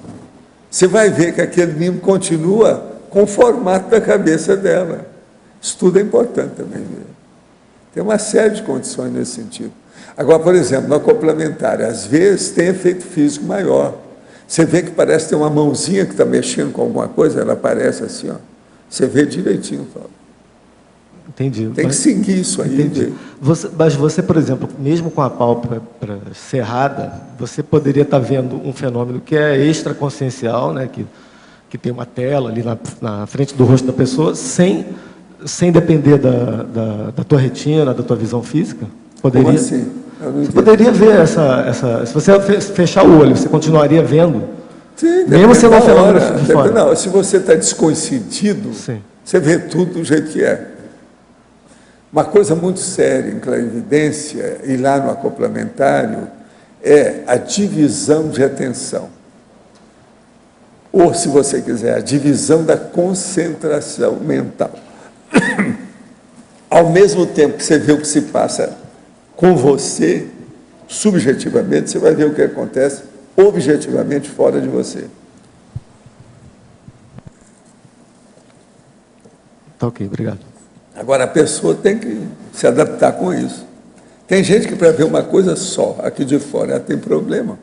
Você vai ver que aquele limbo continua com o formato da cabeça dela. Isso tudo é importante também ver. Tem uma série de condições nesse sentido. Agora, por exemplo, na complementar, às vezes tem efeito físico maior. Você vê que parece ter uma mãozinha que está mexendo com alguma coisa, ela aparece assim, ó. Você vê direitinho, Paulo. Entendi. Tem que seguir isso aí. Entendi. Mas você, por exemplo, mesmo com a pálpebra cerrada, você poderia estar vendo um fenômeno que é extraconsciencial, né? Que tem uma tela ali na frente do rosto da pessoa, sem depender da tua retina, da tua visão física? Poderia? Como assim? Você poderia ver essa... Se você fechar o olho, você continuaria vendo? Sim, mesmo sendo um fenômeno de fora. Não, se você está descoincidido, você vê tudo do jeito que é. Uma coisa muito séria em clarividência, e lá no acoplamentário, é a divisão de atenção. Ou, se você quiser, a divisão da concentração mental. Ao mesmo tempo que você vê o que se passa com você, subjetivamente, você vai ver o que acontece objetivamente fora de você. Tá ok, obrigado. Agora, a pessoa tem que se adaptar com isso. Tem gente que, para ver uma coisa só, aqui de fora, ela tem problema.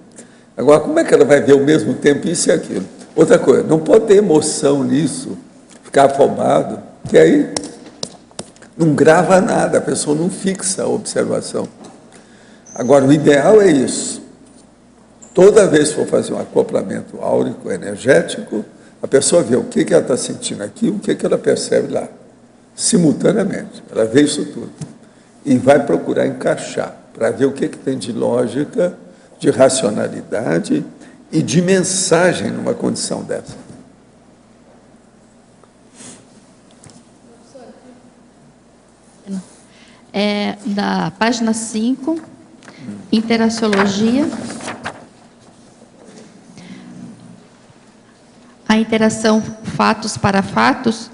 Agora, como é que ela vai ver ao mesmo tempo isso e aquilo? Outra coisa, não pode ter emoção nisso, ficar afobado, que aí não grava nada, a pessoa não fixa a observação. Agora, o ideal é isso. Toda vez que for fazer um acoplamento áurico, energético, a pessoa vê o que ela está sentindo aqui, o que ela percebe lá. Simultaneamente, ela vê isso tudo. E vai procurar encaixar, para ver o que tem de lógica, de racionalidade e de mensagem numa condição dessa. Da página 5, interaciologia. A interação fatos para fatos,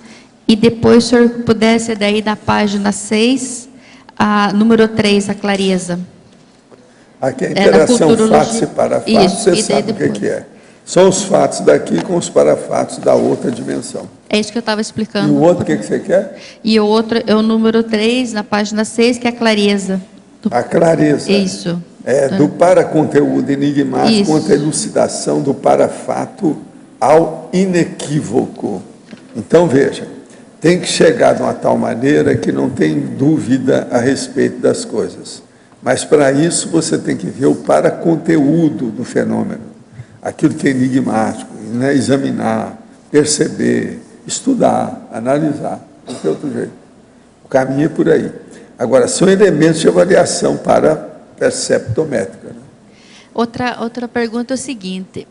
e depois, se o senhor pudesse, daí da página 6, a número 3, a clareza. Aqui a interação fatos e parafatos, isso, você sabe o que é. São os fatos daqui com os parafatos da outra dimensão. É isso que eu estava explicando. E o outro, o que você quer? E o outro é o número 3, na página 6, que é a clareza. A clareza. Isso. Do paraconteúdo enigmático, quanto à elucidação do parafato ao inequívoco. Então, veja, tem que chegar de uma tal maneira que não tem dúvida a respeito das coisas. Mas, para isso, você tem que ver o paraconteúdo do fenômeno. Aquilo que é enigmático, né? Examinar, perceber, estudar, analisar. Não tem outro jeito. O caminho é por aí. Agora, são elementos de avaliação para perceptométrica. Né? Outra pergunta é o seguinte.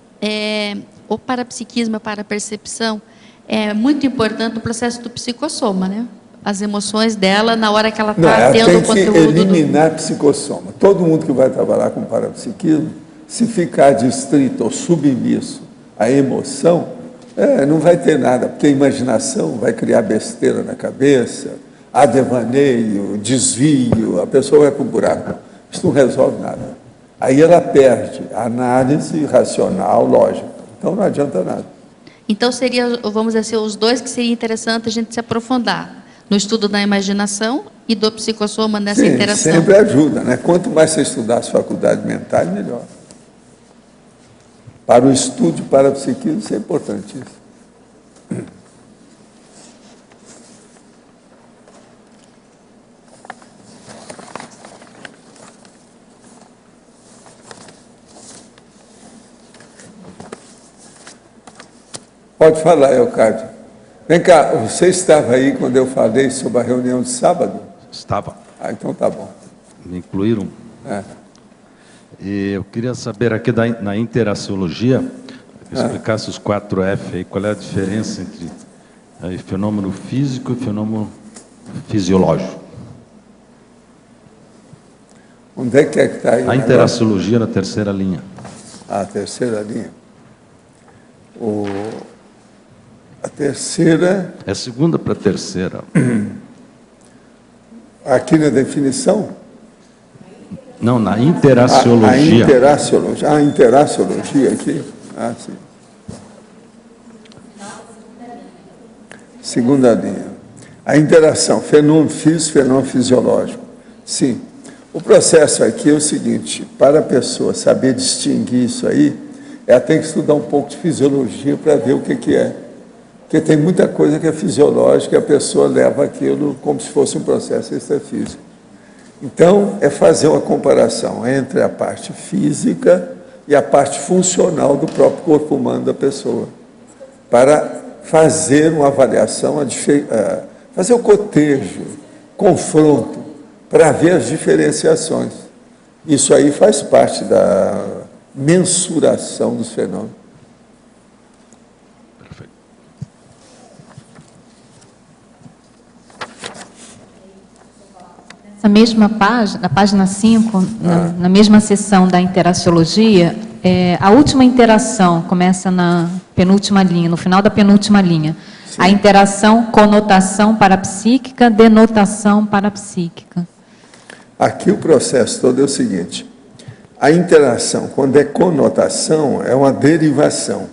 O parapsiquismo, a parapercepção, é muito importante no processo do psicossoma, né? As emoções dela na hora que ela está tendo o conteúdo. Tem que eliminar psicossoma. Todo mundo que vai trabalhar com parapsiquismo, se ficar distrito ou submisso à emoção, não vai ter nada, porque a imaginação vai criar besteira na cabeça, há devaneio, desvio, a pessoa vai para o buraco. Isso não resolve nada. Aí ela perde a análise racional, lógica. Então não adianta nada. Então seria, vamos dizer, os dois que seria interessante a gente se aprofundar. No estudo da imaginação e do psicossoma nessa interação. Sempre ajuda, né? Quanto mais você estudar as faculdades mentais, melhor. Para o estudo de parapsiquismo, isso é importantíssimo. Pode falar, Eucádio. Vem cá, você estava aí quando eu falei sobre a reunião de sábado? Estava. Então tá bom. Me incluíram? E eu queria saber aqui na interaciologia, explicasse os 4F aí, qual é a diferença entre fenômeno físico e fenômeno fisiológico. Onde é que está aí? A interaciologia na terceira linha. A terceira linha. A terceira... É segunda para a terceira. Aqui na definição? Não, na interaciologia. A interaciologia aqui? Sim. Segunda linha. A interação, fenômeno físico, fenômeno fisiológico. Sim. O processo aqui é o seguinte, para a pessoa saber distinguir isso aí, ela tem que estudar um pouco de fisiologia para ver o que é. Porque tem muita coisa que é fisiológica e a pessoa leva aquilo como se fosse um processo extrafísico. Então, é fazer uma comparação entre a parte física e a parte funcional do próprio corpo humano da pessoa, para fazer uma avaliação, fazer o cotejo, confronto, para ver as diferenciações. Isso aí faz parte da mensuração dos fenômenos. Perfeito. Essa mesma página, na página 5, na mesma seção da interaciologia, a última interação começa na penúltima linha, no final da penúltima linha. Sim. A interação, conotação parapsíquica, denotação parapsíquica. Aqui o processo todo é o seguinte: a interação, quando é conotação, é uma derivação,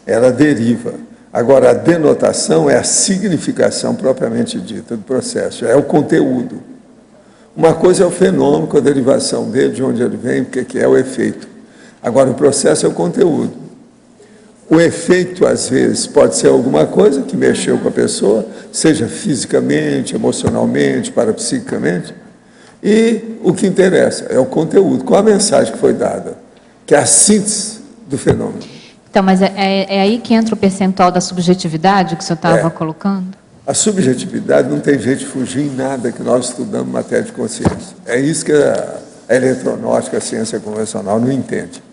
ela deriva. Agora, a denotação é a significação propriamente dita do processo, é o conteúdo. Uma coisa é o fenômeno, com a derivação dele, de onde ele vem, o que é o efeito. Agora, o processo é o conteúdo. O efeito, às vezes, pode ser alguma coisa que mexeu com a pessoa, seja fisicamente, emocionalmente, parapsiquicamente, e o que interessa é o conteúdo, qual a mensagem que foi dada, que é a síntese do fenômeno. Então, mas é aí que entra o percentual da subjetividade que o senhor estava colocando? A subjetividade não tem jeito de fugir em nada que nós estudamos em matéria de consciência. É isso que a eletronáutica, a ciência convencional, não entende.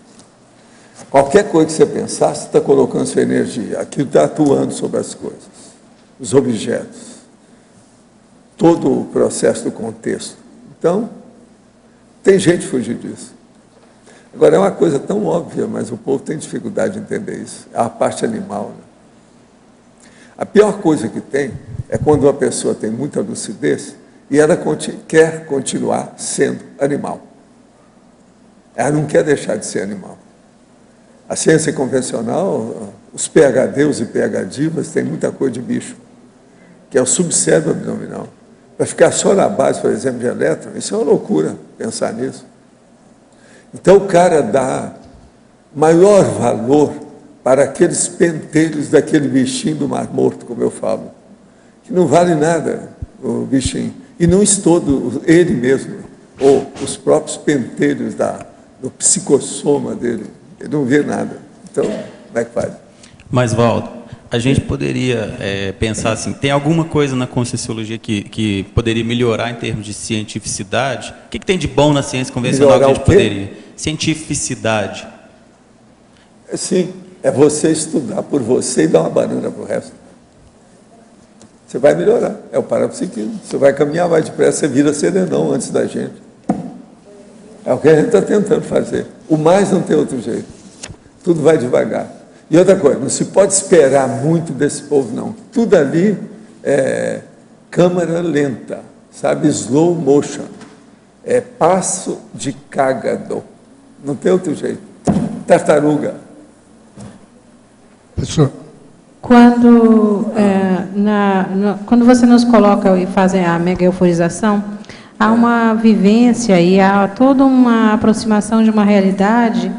Qualquer coisa que você pensar, você está colocando sua energia. Aquilo está atuando sobre as coisas, os objetos, todo o processo do contexto. Então, tem jeito de fugir disso. Agora, é uma coisa tão óbvia, mas o povo tem dificuldade de entender isso. É a parte animal, né? A pior coisa que tem é quando uma pessoa tem muita lucidez e ela quer continuar sendo animal. Ela não quer deixar de ser animal. A ciência convencional, os PhDs e PhDivas têm muita coisa de bicho, que é o subcérebro abdominal. Para ficar só na base, por exemplo, de elétron, isso é uma loucura, pensar nisso. Então, o cara dá maior valor para aqueles pentelhos daquele bichinho do Mar Morto, como eu falo, que não vale nada, o bichinho. E não estudo ele mesmo, ou os próprios pentelhos do psicossoma dele. Ele não vê nada. Então, como é que faz? Mas, Valdo, a gente poderia pensar assim, tem alguma coisa na Conscienciologia que poderia melhorar em termos de cientificidade? O que tem de bom na ciência convencional melhorar que a gente poderia? Cientificidade. Sim, é você estudar por você e dar uma banana para o resto. Você vai melhorar, é o parapsiquismo. Você vai caminhar mais depressa, você vira serenão antes da gente. É o que a gente está tentando fazer. O mais não tem outro jeito. Tudo vai devagar. E outra coisa, não se pode esperar muito desse povo, não. Tudo ali é câmera lenta, sabe? Slow motion. É passo de cágado. Não tem outro jeito. Tartaruga. Professor. Quando você nos coloca e fazem a mega euforização, há uma vivência e há toda uma aproximação de uma realidade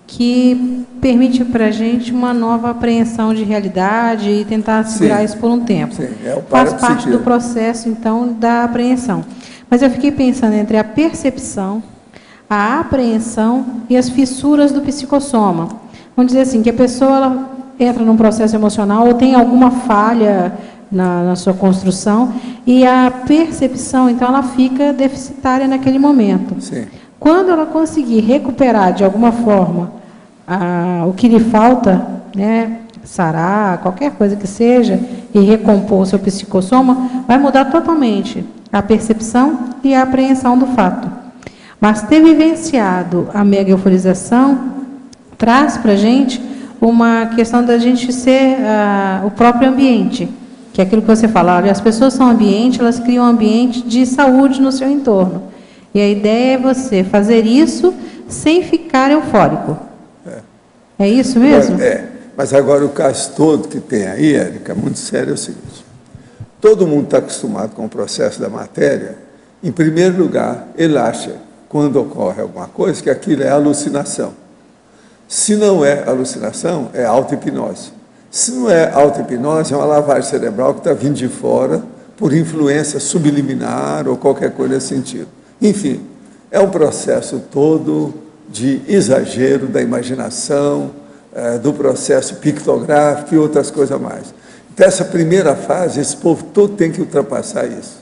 que permite para a gente uma nova apreensão de realidade e tentar segurar isso por um tempo. Sim, faz parte do processo, então, da apreensão. Mas eu fiquei pensando entre a percepção, a apreensão e as fissuras do psicossoma. Vamos dizer assim, que a pessoa ela entra num processo emocional ou tem alguma falha na sua construção e a percepção, então, ela fica deficitária naquele momento. Sim. Quando ela conseguir recuperar, de alguma forma, o que lhe falta, né, sarar, qualquer coisa que seja, e recompor o seu psicossoma, vai mudar totalmente a percepção e a apreensão do fato. Mas ter vivenciado a mega euforização traz para a gente uma questão da gente ser o próprio ambiente, que é aquilo que você fala, olha, as pessoas são ambiente, elas criam um ambiente de saúde no seu entorno. E a ideia é você fazer isso sem ficar eufórico. É isso mesmo? Mas agora o caso todo que tem aí, Érica, muito sério, é o seguinte. Todo mundo está acostumado com o processo da matéria. Em primeiro lugar, ele acha, quando ocorre alguma coisa, que aquilo é alucinação. Se não é alucinação, é auto-hipnose. Se não é auto-hipnose, é uma lavagem cerebral que está vindo de fora por influência subliminar ou qualquer coisa nesse sentido. Enfim, é um processo todo de exagero da imaginação, do processo pictográfico e outras coisas mais. Então, essa primeira fase, esse povo todo tem que ultrapassar isso.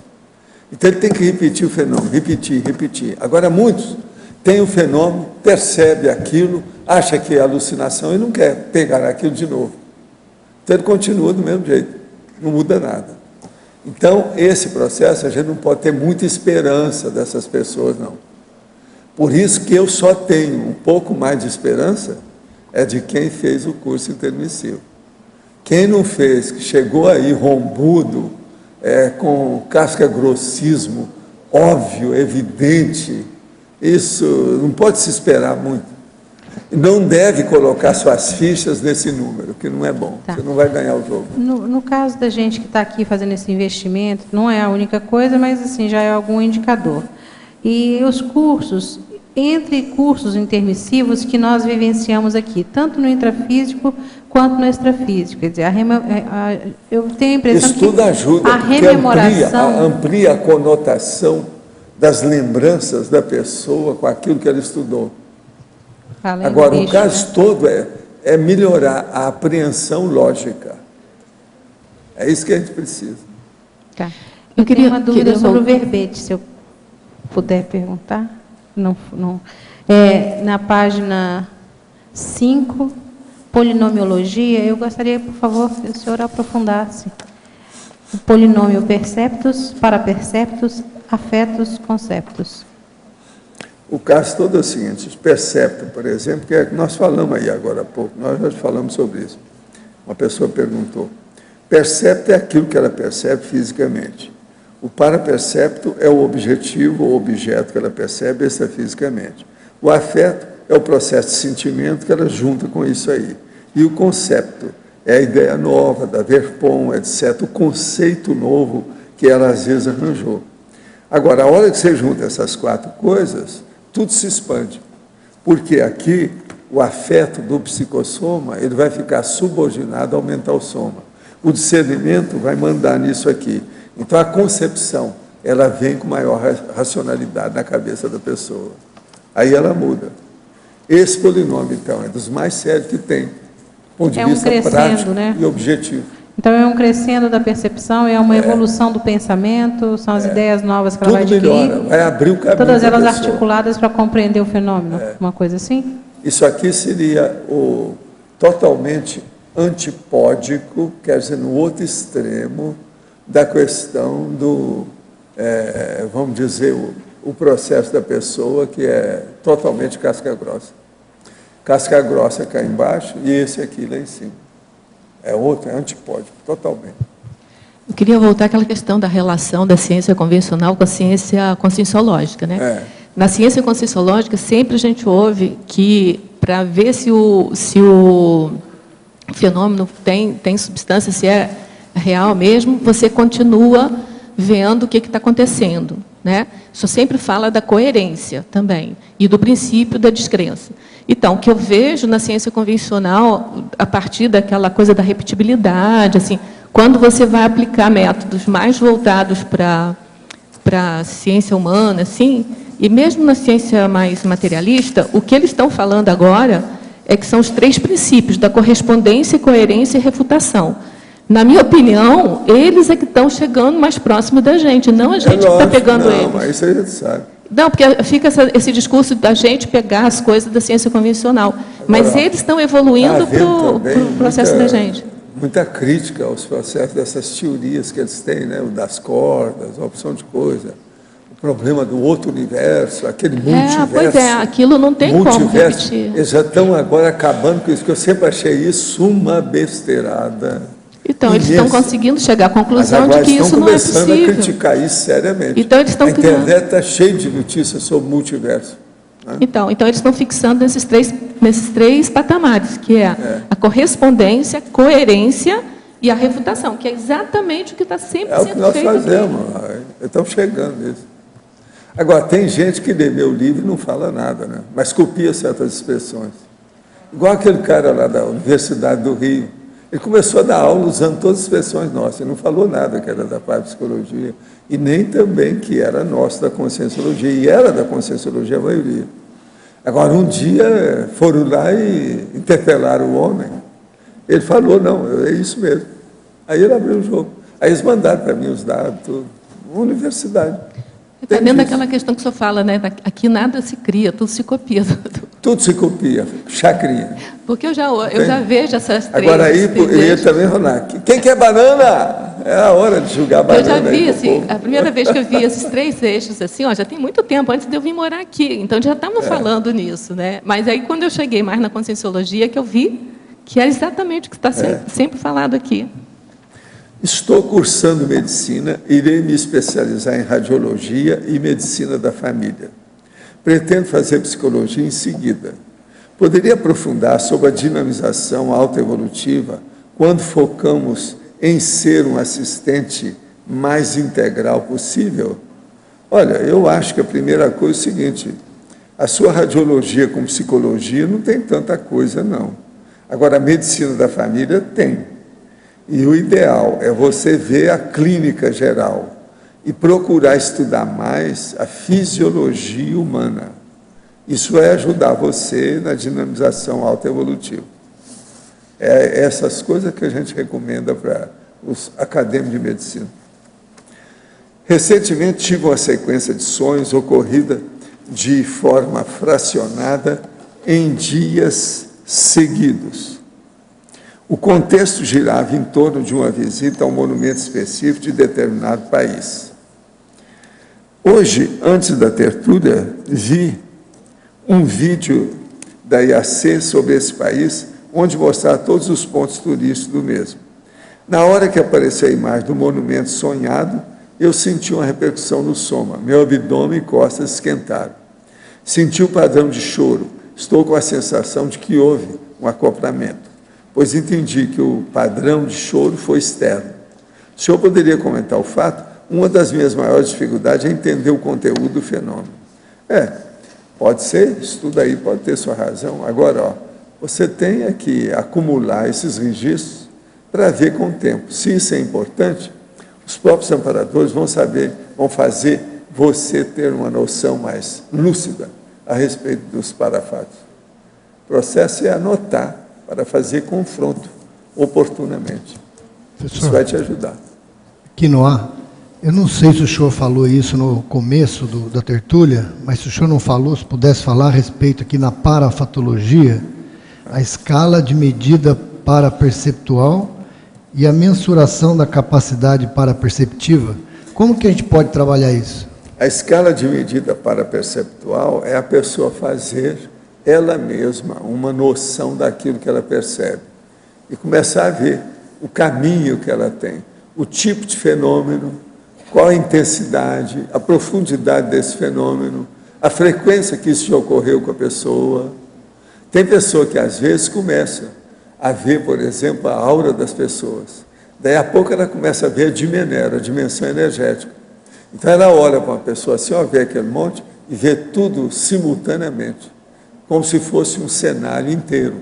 Então, ele tem que repetir o fenômeno, repetir, repetir. Agora, muitos têm o fenômeno, percebe aquilo, acha que é alucinação e não quer pegar aquilo de novo. Então, ele continua do mesmo jeito, não muda nada. Então, esse processo, a gente não pode ter muita esperança dessas pessoas, não. Por isso que eu só tenho um pouco mais de esperança é de quem fez o curso intermissivo. Quem não fez, que chegou aí rombudo, com casca-grossismo, óbvio, evidente, isso não pode se esperar muito. Não deve colocar suas fichas nesse número, que não é bom. Tá. Você não vai ganhar o jogo. No caso da gente que está aqui fazendo esse investimento, não é a única coisa, mas assim, já é algum indicador. E os cursos, entre cursos intermissivos que nós vivenciamos aqui, tanto no intrafísico quanto no extrafísico. Quer dizer, eu tenho a impressão isso tudo ajuda, a rememoração amplia a conotação das lembranças da pessoa com aquilo que ela estudou. Agora, o caso todo é melhorar a apreensão lógica. É isso que a gente precisa. Tá. Eu queria uma dúvida sobre o verbete, se eu puder perguntar. Não. Na página 5, polinomiologia, eu gostaria, por favor, que o senhor aprofundasse. O polinômio perceptus, paraperceptus, afetus, conceptus. O caso todo é o seguinte, os perceptos, por exemplo, que é que nós falamos aí agora há pouco, nós já falamos sobre isso. Uma pessoa perguntou. Percepto é aquilo que ela percebe fisicamente. O parapercepto é o objetivo ou objeto que ela percebe extrafisicamente. O afeto é o processo de sentimento que ela junta com isso aí. E o concepto é a ideia nova da Verpon, etc., o conceito novo que ela às vezes arranjou. Agora, a hora que você junta essas quatro coisas, tudo se expande. Porque aqui, o afeto do psicossoma, ele vai ficar subordinado ao mental soma. O discernimento vai mandar nisso aqui. Então, a concepção, ela vem com maior racionalidade na cabeça da pessoa. Aí ela muda. Esse polinômio, então, é dos mais sérios que tem, do ponto de vista prático, né, e objetivo. Então, é um crescendo da percepção, é uma evolução do pensamento, são as ideias novas que ela vai adquirir. Melhora, vai abrir o caminho. Todas elas articuladas para compreender o fenômeno, uma coisa assim? Isso aqui seria o totalmente antipódico, quer dizer, no outro extremo da questão do, vamos dizer, o processo da pessoa, que é totalmente casca grossa. Casca grossa cá embaixo e esse aqui lá em cima. É outro, é antipódico, totalmente. Eu queria voltar àquela questão da relação da ciência convencional com a ciência conscienciológica, né? Na ciência conscienciológica, sempre a gente ouve que, para ver se o fenômeno tem substância, se é real mesmo, você continua vendo o que está acontecendo, né? Isso sempre fala da coerência também, e do princípio da descrença. Então, o que eu vejo na ciência convencional, a partir daquela coisa da repetibilidade, assim, quando você vai aplicar métodos mais voltados para a ciência humana, assim, e mesmo na ciência mais materialista, o que eles estão falando agora é que são os 3 princípios da correspondência, coerência e refutação. Na minha opinião, eles é que estão chegando mais próximo da gente, não a gente que está pegando eles. Mas isso a gente sabe. Não, porque fica esse discurso da gente pegar as coisas da ciência convencional. Mas eles estão evoluindo para o processo da gente. Muita crítica aos processos dessas teorias que eles têm, né? O das cordas, a opção de coisa, o problema do outro universo, aquele multiverso. Pois é, aquilo não tem como repetir. Eles já estão agora acabando com isso, que eu sempre achei isso uma besteirada. Então, eles estão conseguindo chegar à conclusão de que isso não é possível. Estão começando a criticar isso seriamente. Então, eles estão a internet está cheia de notícias sobre multiverso. Né? Então, eles estão fixando nesses três patamares, que é a correspondência, coerência e a refutação, que é exatamente o que está sempre sendo feito. É o que nós fazemos. Estamos chegando nisso. Agora, tem gente que lê meu livro e não fala nada, né? Mas copia certas expressões. Igual aquele cara lá da Universidade do Rio. Ele começou a dar aula usando todas as expressões nossas, ele não falou nada que era da parapsicologia, e nem também que era nosso da conscienciologia, e era da conscienciologia a maioria. Agora, um dia, foram lá e interpelaram o homem, ele falou, não, é isso mesmo. Aí ele abriu o jogo. Aí eles mandaram para mim os dados, tudo. Uma universidade. Está dentro daquela questão que o senhor fala, né? Aqui nada se cria, tudo se copia. Tudo se copia, chacrinha. Porque eu já vejo essas três. Agora aí, ele também, Ronak, quem quer banana? É a hora de julgar banana. Eu já vi, aí, assim, a primeira vez que eu vi esses 3 eixos, assim, ó, já tem muito tempo, antes de eu vir morar aqui. Então, já estavam falando nisso, né? Mas aí, quando eu cheguei mais na conscienciologia, que eu vi que é exatamente o que está sempre falado aqui. Estou cursando medicina, irei me especializar em radiologia e medicina da família. Pretendo fazer psicologia em seguida. Poderia aprofundar sobre a dinamização autoevolutiva quando focamos em ser um assistente mais integral possível? Olha, eu acho que a primeira coisa é o seguinte, a sua radiologia com psicologia não tem tanta coisa, não. Agora, a medicina da família tem. E o ideal é você ver a clínica geral e procurar estudar mais a fisiologia humana. Isso vai ajudar você na dinamização autoevolutiva. É essas coisas que a gente recomenda para os acadêmicos de medicina. Recentemente tive uma sequência de sonhos ocorrida de forma fracionada em dias seguidos. O contexto girava em torno de uma visita a um monumento específico de determinado país. Hoje, antes da tertúlia, vi um vídeo da IAC sobre esse país, onde mostrava todos os pontos turísticos do mesmo. Na hora que apareceu a imagem do monumento sonhado, eu senti uma repercussão no soma. Meu abdômen e costas esquentaram. Senti o padrão de choro. Estou com a sensação de que houve um acoplamento, pois entendi que o padrão de choro foi externo. O senhor poderia comentar o fato? Uma das minhas maiores dificuldades é entender o conteúdo do fenômeno. Pode ser, estuda aí, pode ter sua razão. Agora, você tem que acumular esses registros para ver com o tempo. Se isso é importante, os próprios amparadores vão saber, vão fazer você ter uma noção mais lúcida a respeito dos parafatos. O processo é anotar para fazer confronto oportunamente. Professor, isso vai te ajudar. Quinoa, eu não sei se o senhor falou isso no começo da tertúlia, mas se o senhor não falou, se pudesse falar a respeito aqui na parafatologia, a escala de medida paraperceptual e a mensuração da capacidade paraperceptiva. Como que a gente pode trabalhar isso? A escala de medida paraperceptual é a pessoa fazer ela mesma uma noção daquilo que ela percebe e começar a ver o caminho que ela tem, o tipo de fenômeno, qual a intensidade, a profundidade desse fenômeno, a frequência que isso já ocorreu com a pessoa. Tem pessoa que às vezes começa a ver, por exemplo, a aura das pessoas. Daí a pouco ela começa a ver a dimensão energética. Então ela olha para uma pessoa assim, vê aquele monte e vê tudo simultaneamente, como se fosse um cenário inteiro.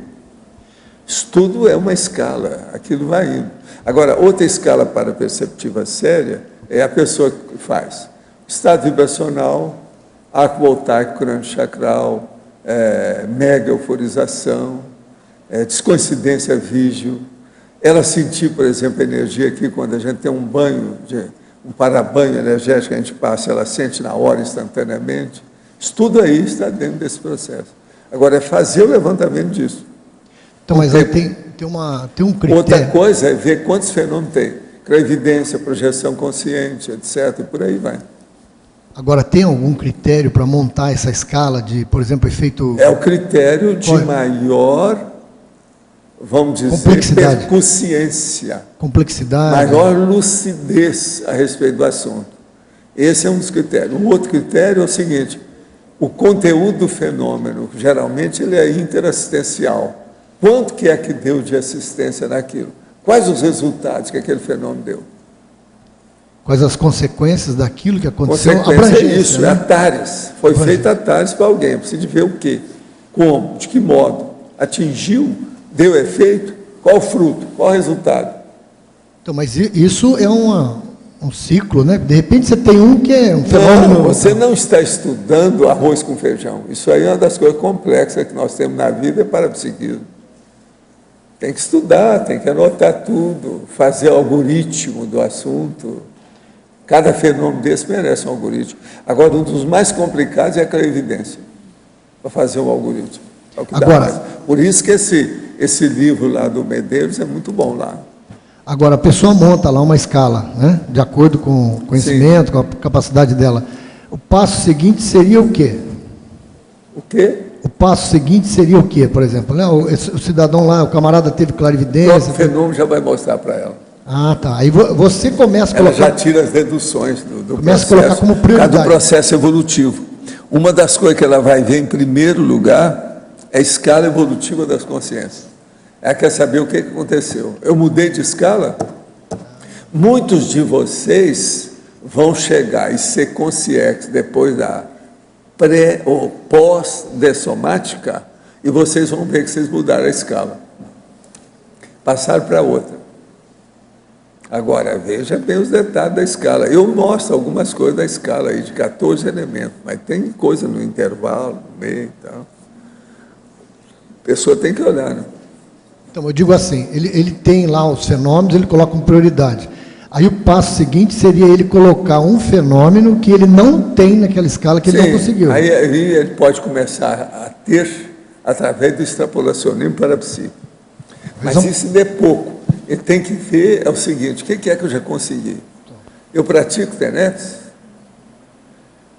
Isso tudo é uma escala, aquilo vai indo. Agora, outra escala paraperceptiva séria é a pessoa que faz estado vibracional, arco voltaico, crânio chakral, mega euforização, descoincidência vígio. Ela sentir, por exemplo, a energia aqui, quando a gente tem um banho, um parabanho energético que a gente passa, ela sente na hora, instantaneamente. Isso tudo aí está dentro desse processo. Agora, é fazer o levantamento disso. Então, mas aí tem um critério. Outra coisa é ver quantos fenômenos tem. Clarividência, projeção consciente, etc. E por aí vai. Agora, tem algum critério para montar essa escala de, por exemplo, efeito... É o critério de maior, vamos dizer, percussiência. Complexidade. Maior lucidez a respeito do assunto. Esse é um dos critérios. Um outro critério é o seguinte, o conteúdo do fenômeno, geralmente, ele é interassistencial. Quanto que é que deu de assistência naquilo? Quais os resultados que aquele fenômeno deu? Quais as consequências daquilo que aconteceu? Consequência é isso, né? É a TARES. Foi feita a TARES para alguém, precisa de ver o quê? Como, de que modo? Atingiu, deu efeito, Qual o fruto? Qual o resultado? Então, mas isso é um ciclo, né? De repente você tem um que é um fenômeno... Não, você não está estudando arroz com feijão. Isso aí é uma das coisas complexas que nós temos na vida, é parapsiquismo. Tem que estudar, tem que anotar tudo, fazer o algoritmo do assunto. Cada fenômeno desse merece um algoritmo. Agora, um dos mais complicados é a clarividência, para fazer um algoritmo. É o que dá mais. Por isso que esse livro lá do Medeiros é muito bom lá. Agora, a pessoa monta lá uma escala, né? De acordo com o conhecimento, com a capacidade dela. O passo seguinte seria o quê? O quê? O passo seguinte seria o quê, por exemplo? Né? O cidadão lá, o camarada teve clarividência... O fenômeno já vai mostrar para ela. Ah, tá. Aí você começa a colocar... Ela já tira as deduções do começa processo. A colocar como prioridade. Do processo evolutivo. Uma das coisas que ela vai ver em primeiro lugar é a escala evolutiva das consciências. Ela quer saber o que aconteceu. Eu mudei de escala? Muitos de vocês vão chegar e ser conscientes depois da pré ou pós-dessomática e vocês vão ver que vocês mudaram a escala. Passaram para outra. Agora, veja bem os detalhes da escala. Eu mostro algumas coisas da escala aí, de 14 elementos, mas tem coisa no intervalo, no meio e tal. A pessoa tem que olhar, né? Então, eu digo assim, ele tem lá os fenômenos, ele coloca como prioridade. Aí o passo seguinte seria ele colocar um fenômeno que ele não tem naquela escala, que ele não conseguiu. Aí ele pode começar a ter através do extrapolacionismo parapsíquico. Mas isso é pouco. Ele tem que ver o seguinte, o que é que eu já consegui? Eu pratico TENEPS?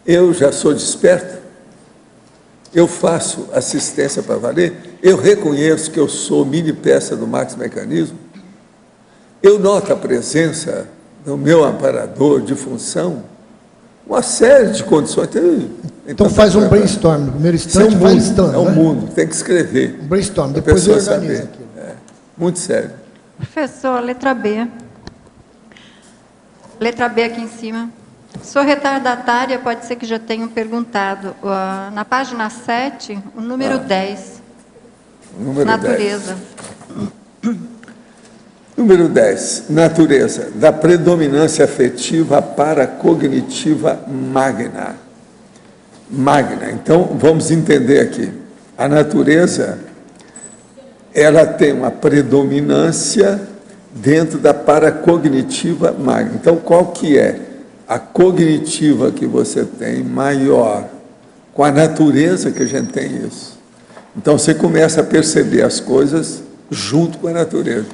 Eu já sou desperto? Eu faço assistência para valer? Eu reconheço que eu sou mini peça do Max Mecanismo? Eu noto a presença no meu amparador de função? Uma série de condições. Então faz um brainstorm. No primeiro instante vai listando. É um mundo, tem que escrever. Um brainstorm, depois eu organizo aquilo. Muito sério. Professor, letra B. Letra B aqui em cima. Sou retardatária, pode ser que já tenham perguntado. Na página 7, o número 10. Número natureza. 10. Número 10. Natureza. Da predominância afetiva para cognitiva magna. Magna. Então, vamos entender aqui. A natureza, ela tem uma predominância dentro da paracognitiva magna. Então, qual que é a cognitiva que você tem maior? Com a natureza que a gente tem isso. Então, você começa a perceber as coisas junto com a natureza.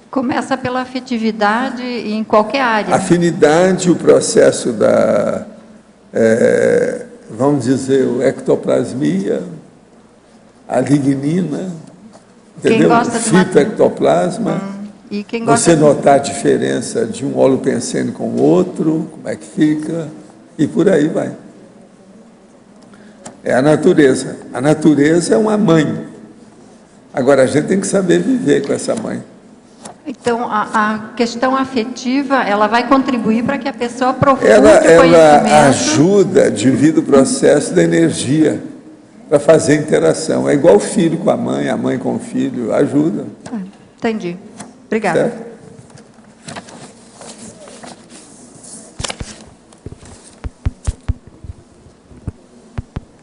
Começa pela afetividade em qualquer área. Afinidade, o processo da, vamos dizer, o ectoplasmia, a lignina, entendeu? O fitoectoplasma. E quem gosta você notar a diferença de um holopensene com o outro, como é que fica, e por aí vai. É a natureza. A natureza é uma mãe. Agora, a gente tem que saber viver com essa mãe. Então, a questão afetiva, ela vai contribuir para que a pessoa aprofunde o conhecimento. Ela ajuda, divide o processo da energia para fazer interação. É igual o filho com a mãe com o filho, ajuda. Entendi. Obrigada. Certo?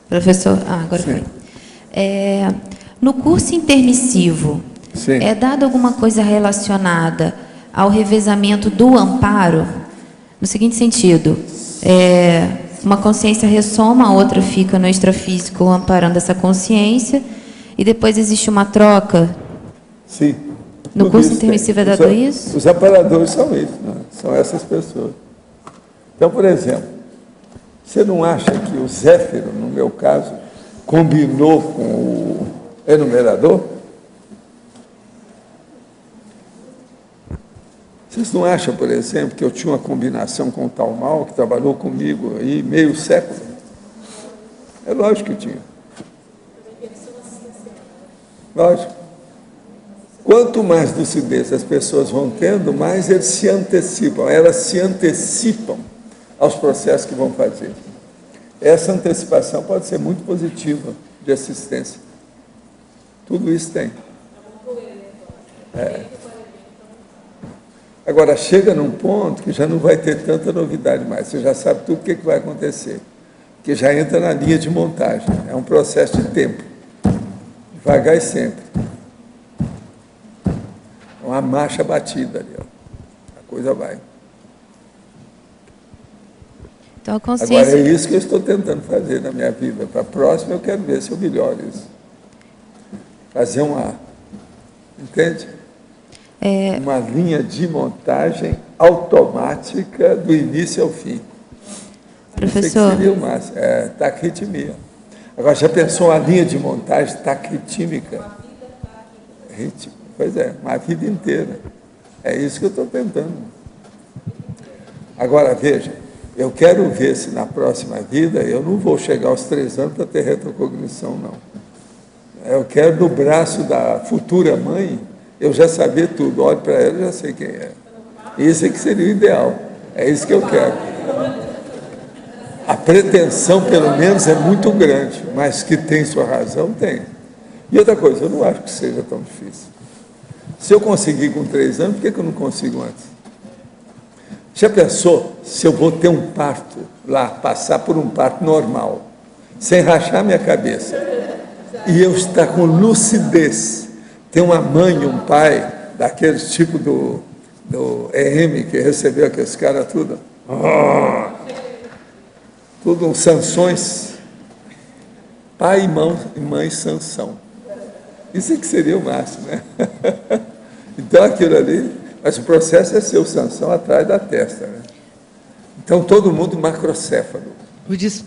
Professor, agora foi. No curso intermissivo, é dado alguma coisa relacionada ao revezamento do amparo? No seguinte sentido, uma consciência ressoma, a outra fica no extrafísico amparando essa consciência, e depois existe uma troca? Sim. No curso intermissivo é dado isso? Os amparadores são isso, né? São essas pessoas. Então, por exemplo, você não acha que o Zéfiro, no meu caso, combinou com o enumerador? Vocês não acham, por exemplo, que eu tinha uma combinação com o tal mal, que trabalhou comigo aí meio século? É lógico que tinha. Lógico. Quanto mais lucidez as pessoas vão tendo, mais eles se antecipam, elas se antecipam aos processos que vão fazer. Essa antecipação pode ser muito positiva de assistência. Tudo isso tem. Agora, chega num ponto que já não vai ter tanta novidade mais. Você já sabe tudo o que vai acontecer. Que já entra na linha de montagem. É um processo de tempo. Devagar e sempre. É uma marcha batida ali. Ó. A coisa vai. Então, a consciência... Agora, é isso que eu estou tentando fazer na minha vida. Para a próxima, eu quero ver se eu melhoro isso. Fazer uma... Entende? Uma linha de montagem automática do início ao fim. Professor. Que seria o máximo. Taquitimia. Agora, já pensou uma linha de montagem taquitímica? Pois é, uma vida inteira. É isso que eu estou tentando. Agora, veja, eu quero ver se na próxima vida eu não vou chegar aos 3 anos para ter retrocognição, não. Eu quero, no braço da futura mãe, eu já saber tudo. Olho para ela e já sei quem é. Isso é que seria o ideal. É isso que eu quero. A pretensão, pelo menos, é muito grande, mas que tem sua razão, tem. E outra coisa, eu não acho que seja tão difícil. Se eu conseguir com 3 anos, por que eu não consigo antes? Já pensou se eu vou ter um parto lá, passar por um parto normal, sem rachar minha cabeça, e eu estar com lucidez, ter uma mãe e um pai, daqueles tipo do EM, que recebeu aqueles caras tudo, tudo uns Sansões, pai e mãe Sansão. Isso é que seria o máximo, né? Então, aquilo ali, mas o processo é ser o Sansão atrás da testa, né? Então, todo mundo macrocéfalo,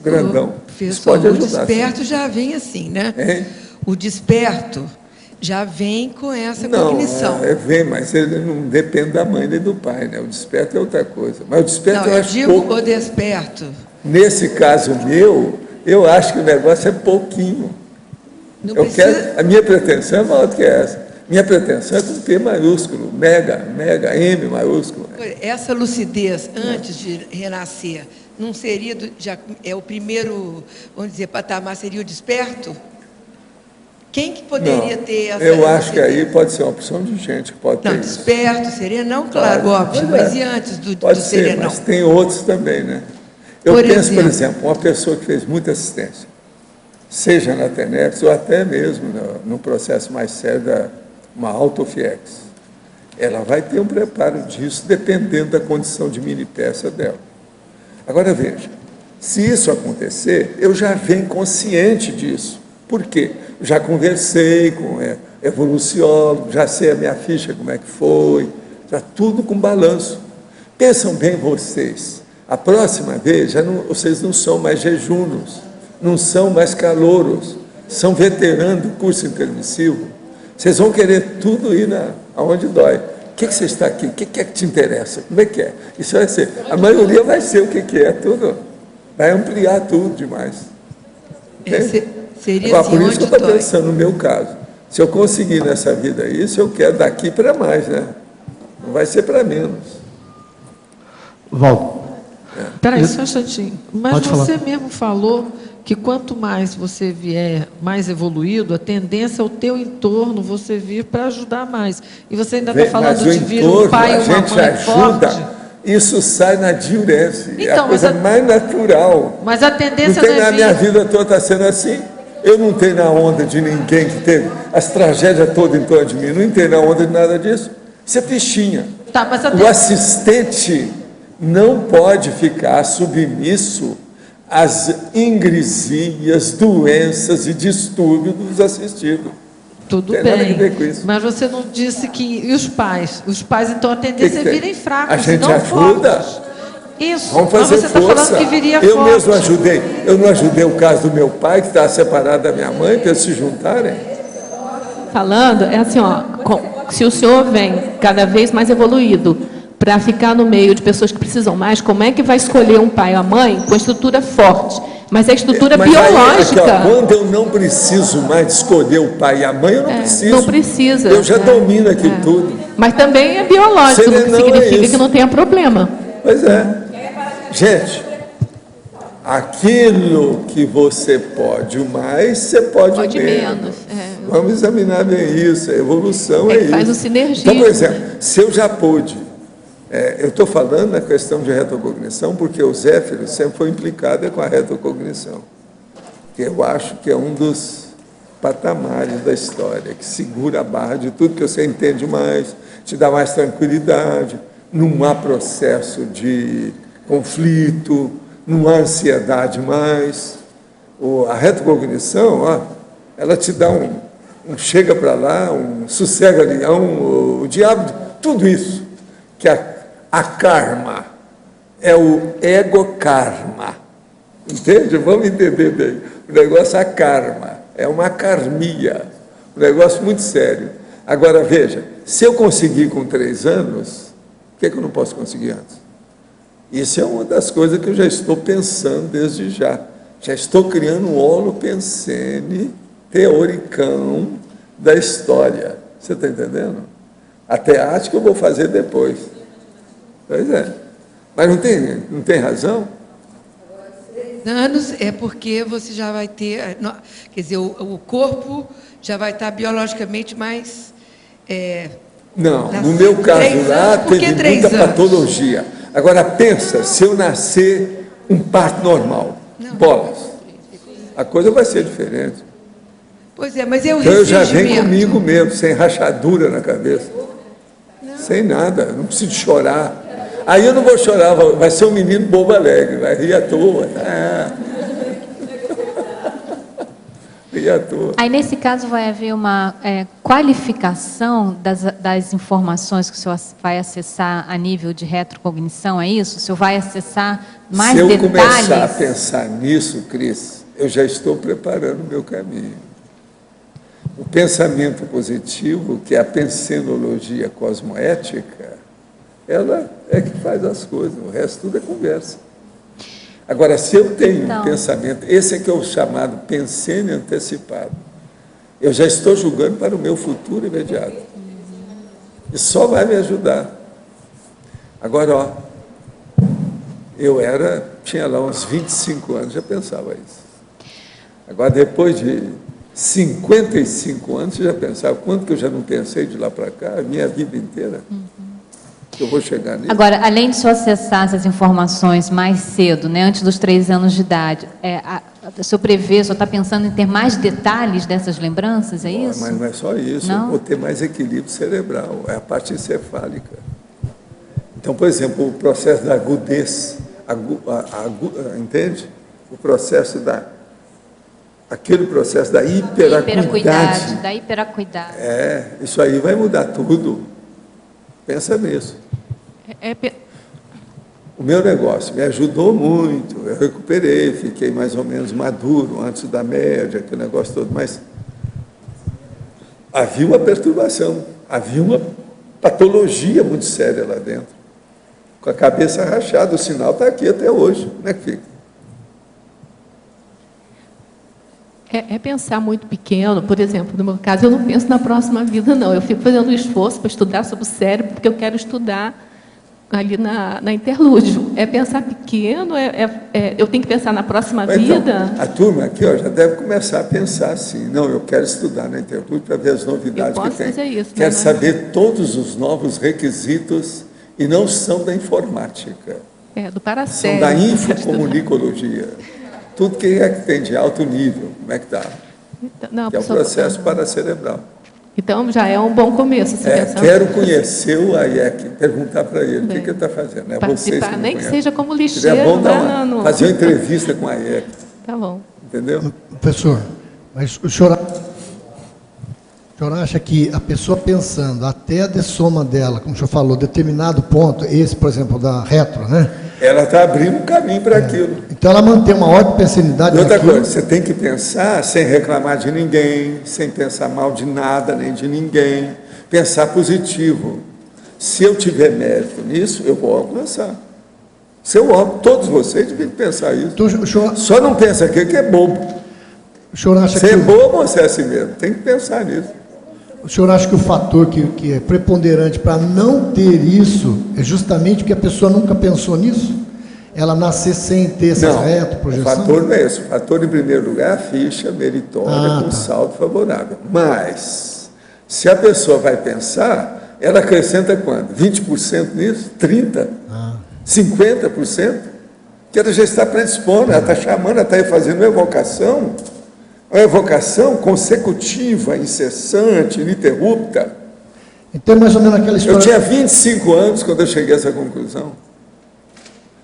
grandão. Isso pode ajudar. O desperto já vem assim, né? O desperto já vem com essa cognição. Vem, mas ele não depende da mãe nem do pai, né? O desperto é outra coisa. Mas o desperto eu digo pouco. O desperto. Nesse caso meu, eu acho que o negócio é pouquinho. A minha pretensão é maior do que essa. Minha pretensão é com P maiúsculo, mega, M maiúsculo. Essa lucidez antes de renascer, não seria, o primeiro, vamos dizer, patamar seria o desperto? Quem que poderia ter essa Eu acho que aí pode ser uma opção de gente que pode ter isso. Desperto, serenão, claro, óbvio, mas e antes do serenão? Mas tem outros também, né? Eu penso, por exemplo, uma pessoa que fez muita assistência, seja na TENEPS ou até mesmo no processo mais sério da uma autofiex, ela vai ter um preparo disso dependendo da condição de mini peça dela. Agora veja, se isso acontecer, eu já venho consciente disso. Por quê? Já conversei com evoluciólogo, já sei a minha ficha como é que foi, já tudo com balanço. Pensam bem vocês, a próxima vez vocês não são mais jejunos, não são mais calouros, são veteranos do curso intermissivo. Vocês vão querer tudo ir aonde dói. O que você está aqui? O que é que te interessa? Como é que é? Isso vai ser. A maioria vai ser o que é, tudo. Vai ampliar tudo demais. Seria agora, por isso que eu estou pensando no meu caso. Se eu conseguir nessa vida isso, eu quero daqui para mais, né? Não vai ser para menos. Valdo. Espera aí, só um instantinho. Mas você mesmo falou que quanto mais você vier mais evoluído, a tendência é o teu entorno você vir para ajudar mais. E você ainda está falando de vir um pai e uma mãe forte. Isso sai na diurese. Então, é a coisa mais natural. Mas a tendência não tem na minha vida toda está sendo assim. Eu não tenho na onda de ninguém que teve as tragédias todas em torno de mim. Não entrei na onda de nada disso. Isso é fichinha. Tá, mas o assistente não pode ficar submisso às ingresias, doenças e distúrbios dos assistidos. Tudo bem, nada a ver com isso. Mas você não disse que... E os pais? Os pais, então, a tendência é virem fracos, a gente não ajuda. Fortes. Isso. Vamos fazer mas você está falando que viria eu forte. Mesmo ajudei. Eu não ajudei o caso do meu pai, que estava separado da minha mãe, para eles se juntarem. Falando, é assim, ó, se o senhor vem cada vez mais evoluído para ficar no meio de pessoas que precisam mais, como é que vai escolher um pai ou a mãe com estrutura forte? Mas é estrutura biológica. Aí, aqui, ó, quando eu não preciso mais escolher o pai e a mãe, eu não preciso. Não precisa. Eu já domino aquilo tudo. Mas também é biológico, não significa que não tenha problema. Pois é. Gente, aquilo que você pode mais, você pode menos. Vamos examinar bem isso. A evolução é isso. Faz o sinergia. Então, por exemplo, se eu já pude, eu estou falando na questão de retrocognição porque o Zéfiro sempre foi implicado com a retrocognição, que eu acho que é um dos patamares da história, que segura a barra de tudo, que você entende mais, te dá mais tranquilidade, não há processo de conflito, não há ansiedade mais. A retrocognição, ela te dá um chega para lá, um sossega-leão, o diabo, tudo isso, que a karma é o ego-karma. Entende? Vamos entender bem. O negócio é a karma, é uma karmia, um negócio muito sério. Agora, veja, se eu conseguir com 3 anos, por que eu não posso conseguir antes? Isso é uma das coisas que eu já estou pensando desde já. Já estou criando um holopensene teoricão da história. Você está entendendo? Até acho que eu vou fazer depois. Pois é. Mas não tem razão? Anos é porque você já vai ter, quer dizer, o corpo já vai estar biologicamente mais... Não, no meu caso lá teve muita patologia. Agora pensa, se eu nascer um parto normal, bolas, a coisa vai ser diferente. Pois é, mas é o então eu já venho comigo mesmo, sem rachadura na cabeça, sem nada, não preciso chorar. Aí eu não vou chorar, vai ser um menino bobo alegre, vai rir à toa. Rir à toa. Aí, nesse caso, vai haver uma qualificação das informações que o senhor vai acessar a nível de retrocognição, é isso? O senhor vai acessar mais detalhes? Se eu começar a pensar nisso, Cris, eu já estou preparando o meu caminho. O pensamento positivo, que é a pensenologia cosmoética, ela é que faz as coisas, o resto tudo é conversa. Agora, se eu tenho um pensamento, esse é que é o chamado pensene antecipado, eu já estou julgando para o meu futuro imediato. E só vai me ajudar. Agora, eu tinha lá uns 25 anos, já pensava isso. Agora, depois de 55 anos, já pensava, quanto que eu já não pensei de lá para cá, a minha vida inteira. Eu vou chegar nisso. Agora, além de o senhor acessar essas informações mais cedo, né, antes dos 3 anos de idade, o senhor prevê, o senhor está pensando em ter mais detalhes dessas lembranças, é isso? Mas não é só isso, eu vou ter mais equilíbrio cerebral, é a parte encefálica. Então, por exemplo, o processo da agudez, entende? O processo aquele processo da hiperacuidade. Da hiperacuidade. Isso aí vai mudar tudo. Pensa nisso. O meu negócio me ajudou muito, eu recuperei, fiquei mais ou menos maduro antes da média, aquele negócio todo, mas havia uma perturbação, havia uma patologia muito séria lá dentro, com a cabeça rachada, o sinal está aqui até hoje, como é que fica? É pensar muito pequeno, por exemplo, no meu caso, eu não penso na próxima vida, não. Eu fico fazendo um esforço para estudar sobre o cérebro, porque eu quero estudar ali na interlúdio. É pensar pequeno, eu tenho que pensar na próxima vida. Então, a turma aqui já deve começar a pensar assim, não, eu quero estudar na interlúdio para ver as novidades que tem. Fazer isso, quero saber todos os novos requisitos, e não são da informática. Do paracético. São da infocomunicologia. Tudo que tem de alto nível, como é que está? Que é o processo paracerebral. Então, já é um bom começo. Quero conhecer o AIEC, perguntar para ele o que ele está fazendo. Participar, nem que seja como lixeiro. É bom fazer uma entrevista com a AIEC. Tá bom. Entendeu? Professor, mas o senhor acha que a pessoa pensando até a dessoma dela, como o senhor falou, determinado ponto, esse, por exemplo, da retro, né? Ela está abrindo um caminho para aquilo. Então ela mantém uma ordem pensenidade. E outra coisa, você tem que pensar sem reclamar de ninguém, sem pensar mal de nada, nem de ninguém. Pensar positivo. Se eu tiver mérito nisso, eu vou alcançar. Se eu amo, todos vocês devem pensar isso. Então, só não pensa aqui que é bobo. O senhor acha você é bobo ou você é assim mesmo? Tem que pensar nisso. O senhor acha que o fator que é preponderante para não ter isso é justamente porque a pessoa nunca pensou nisso? ela nascer sem ter essa retroprojeção? O fator não é esse. O fator, em primeiro lugar, é a ficha meritória com saldo favorável. Mas, se a pessoa vai pensar, ela acrescenta quanto? 20% nisso? 30%? 50%? Que ela já está predispondo, ela está chamando, ela está fazendo uma evocação consecutiva, incessante, ininterrupta. Então, mais ou menos aquela história... Eu tinha 25 anos quando eu cheguei a essa conclusão.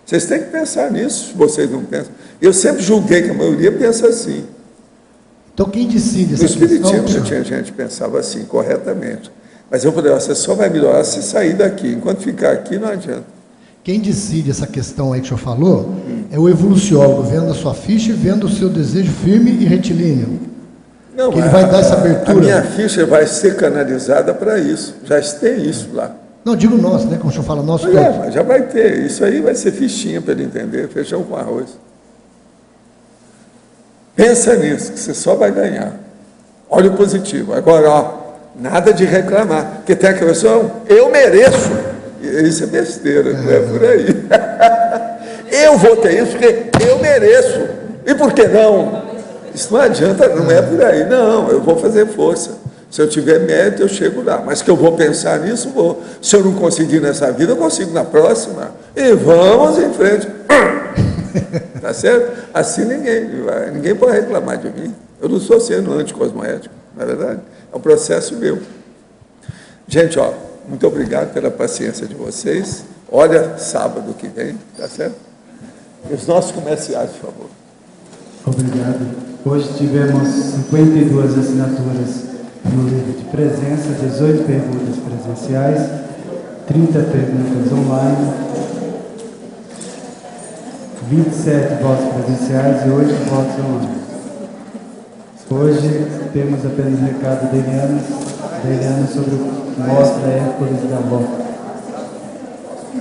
Vocês têm que pensar nisso, se vocês não pensam. Eu sempre julguei que a maioria pensa assim. Então, quem decide essa questão? No Espiritismo, eu tinha gente que pensava assim, corretamente. Mas eu falei, você só vai melhorar se sair daqui. Enquanto ficar aqui, não adianta. Quem decide essa questão aí que o senhor falou é o evoluciólogo, vendo a sua ficha e vendo o seu desejo firme e retilíneo. Não, que ele vai dar essa abertura. A minha ficha vai ser canalizada para isso. Já tem isso lá. Não, digo nosso, né? Como o senhor fala, nosso todos. Mas já vai ter. Isso aí vai ser fichinha para ele entender. Feijão com arroz. Pensa nisso, que você só vai ganhar. Olha o positivo. Agora, ó, nada de reclamar. Porque tem aquela pessoa, eu mereço. Isso é besteira, não é por aí. Eu vou ter isso porque eu mereço. E por que não? Isso não adianta, não é por aí. Não, eu vou fazer força. Se eu tiver mérito, eu chego lá. Mas que eu vou pensar nisso, vou. Se eu não conseguir nessa vida, eu consigo na próxima. E vamos em frente. Tá certo? Assim ninguém pode reclamar de mim. Eu não estou sendo anticosmoético, não é verdade? É um processo meu. Gente, ó, muito obrigado pela paciência de vocês. Olha, sábado que vem, tá certo? E os nossos comerciais, por favor. Obrigado. Hoje tivemos 52 assinaturas no livro de presença, 18 perguntas presenciais, 30 perguntas online, 27 votos presenciais e 8 votos online. Hoje temos apenas o recado da Eliana sobre o Mostra Hércules Galó.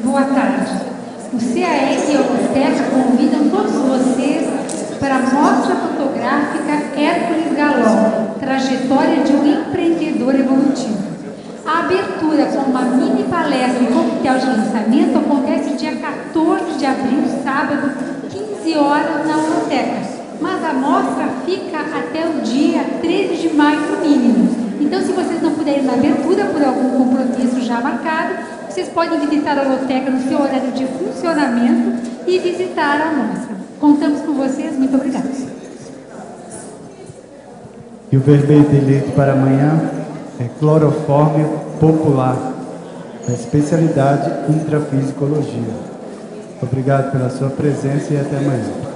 Boa tarde. O CAEC e a Loteca convidam todos vocês para a mostra fotográfica Hércules Galó, trajetória de um empreendedor evolutivo. A abertura com uma mini palestra e coquetel de lançamento acontece dia 14 de abril, sábado, 15 horas, na Loteca. Mas a mostra fica até o dia 13 de maio, no mínimo. Então, se vocês não puderem ir na abertura por algum compromisso já marcado, vocês podem visitar a Loteca no seu horário de funcionamento e visitar a mostra. Contamos com vocês, muito obrigada. E o verbete eleito para amanhã é clorofórmio popular, da especialidade intrafisicologia. Obrigado pela sua presença e até amanhã.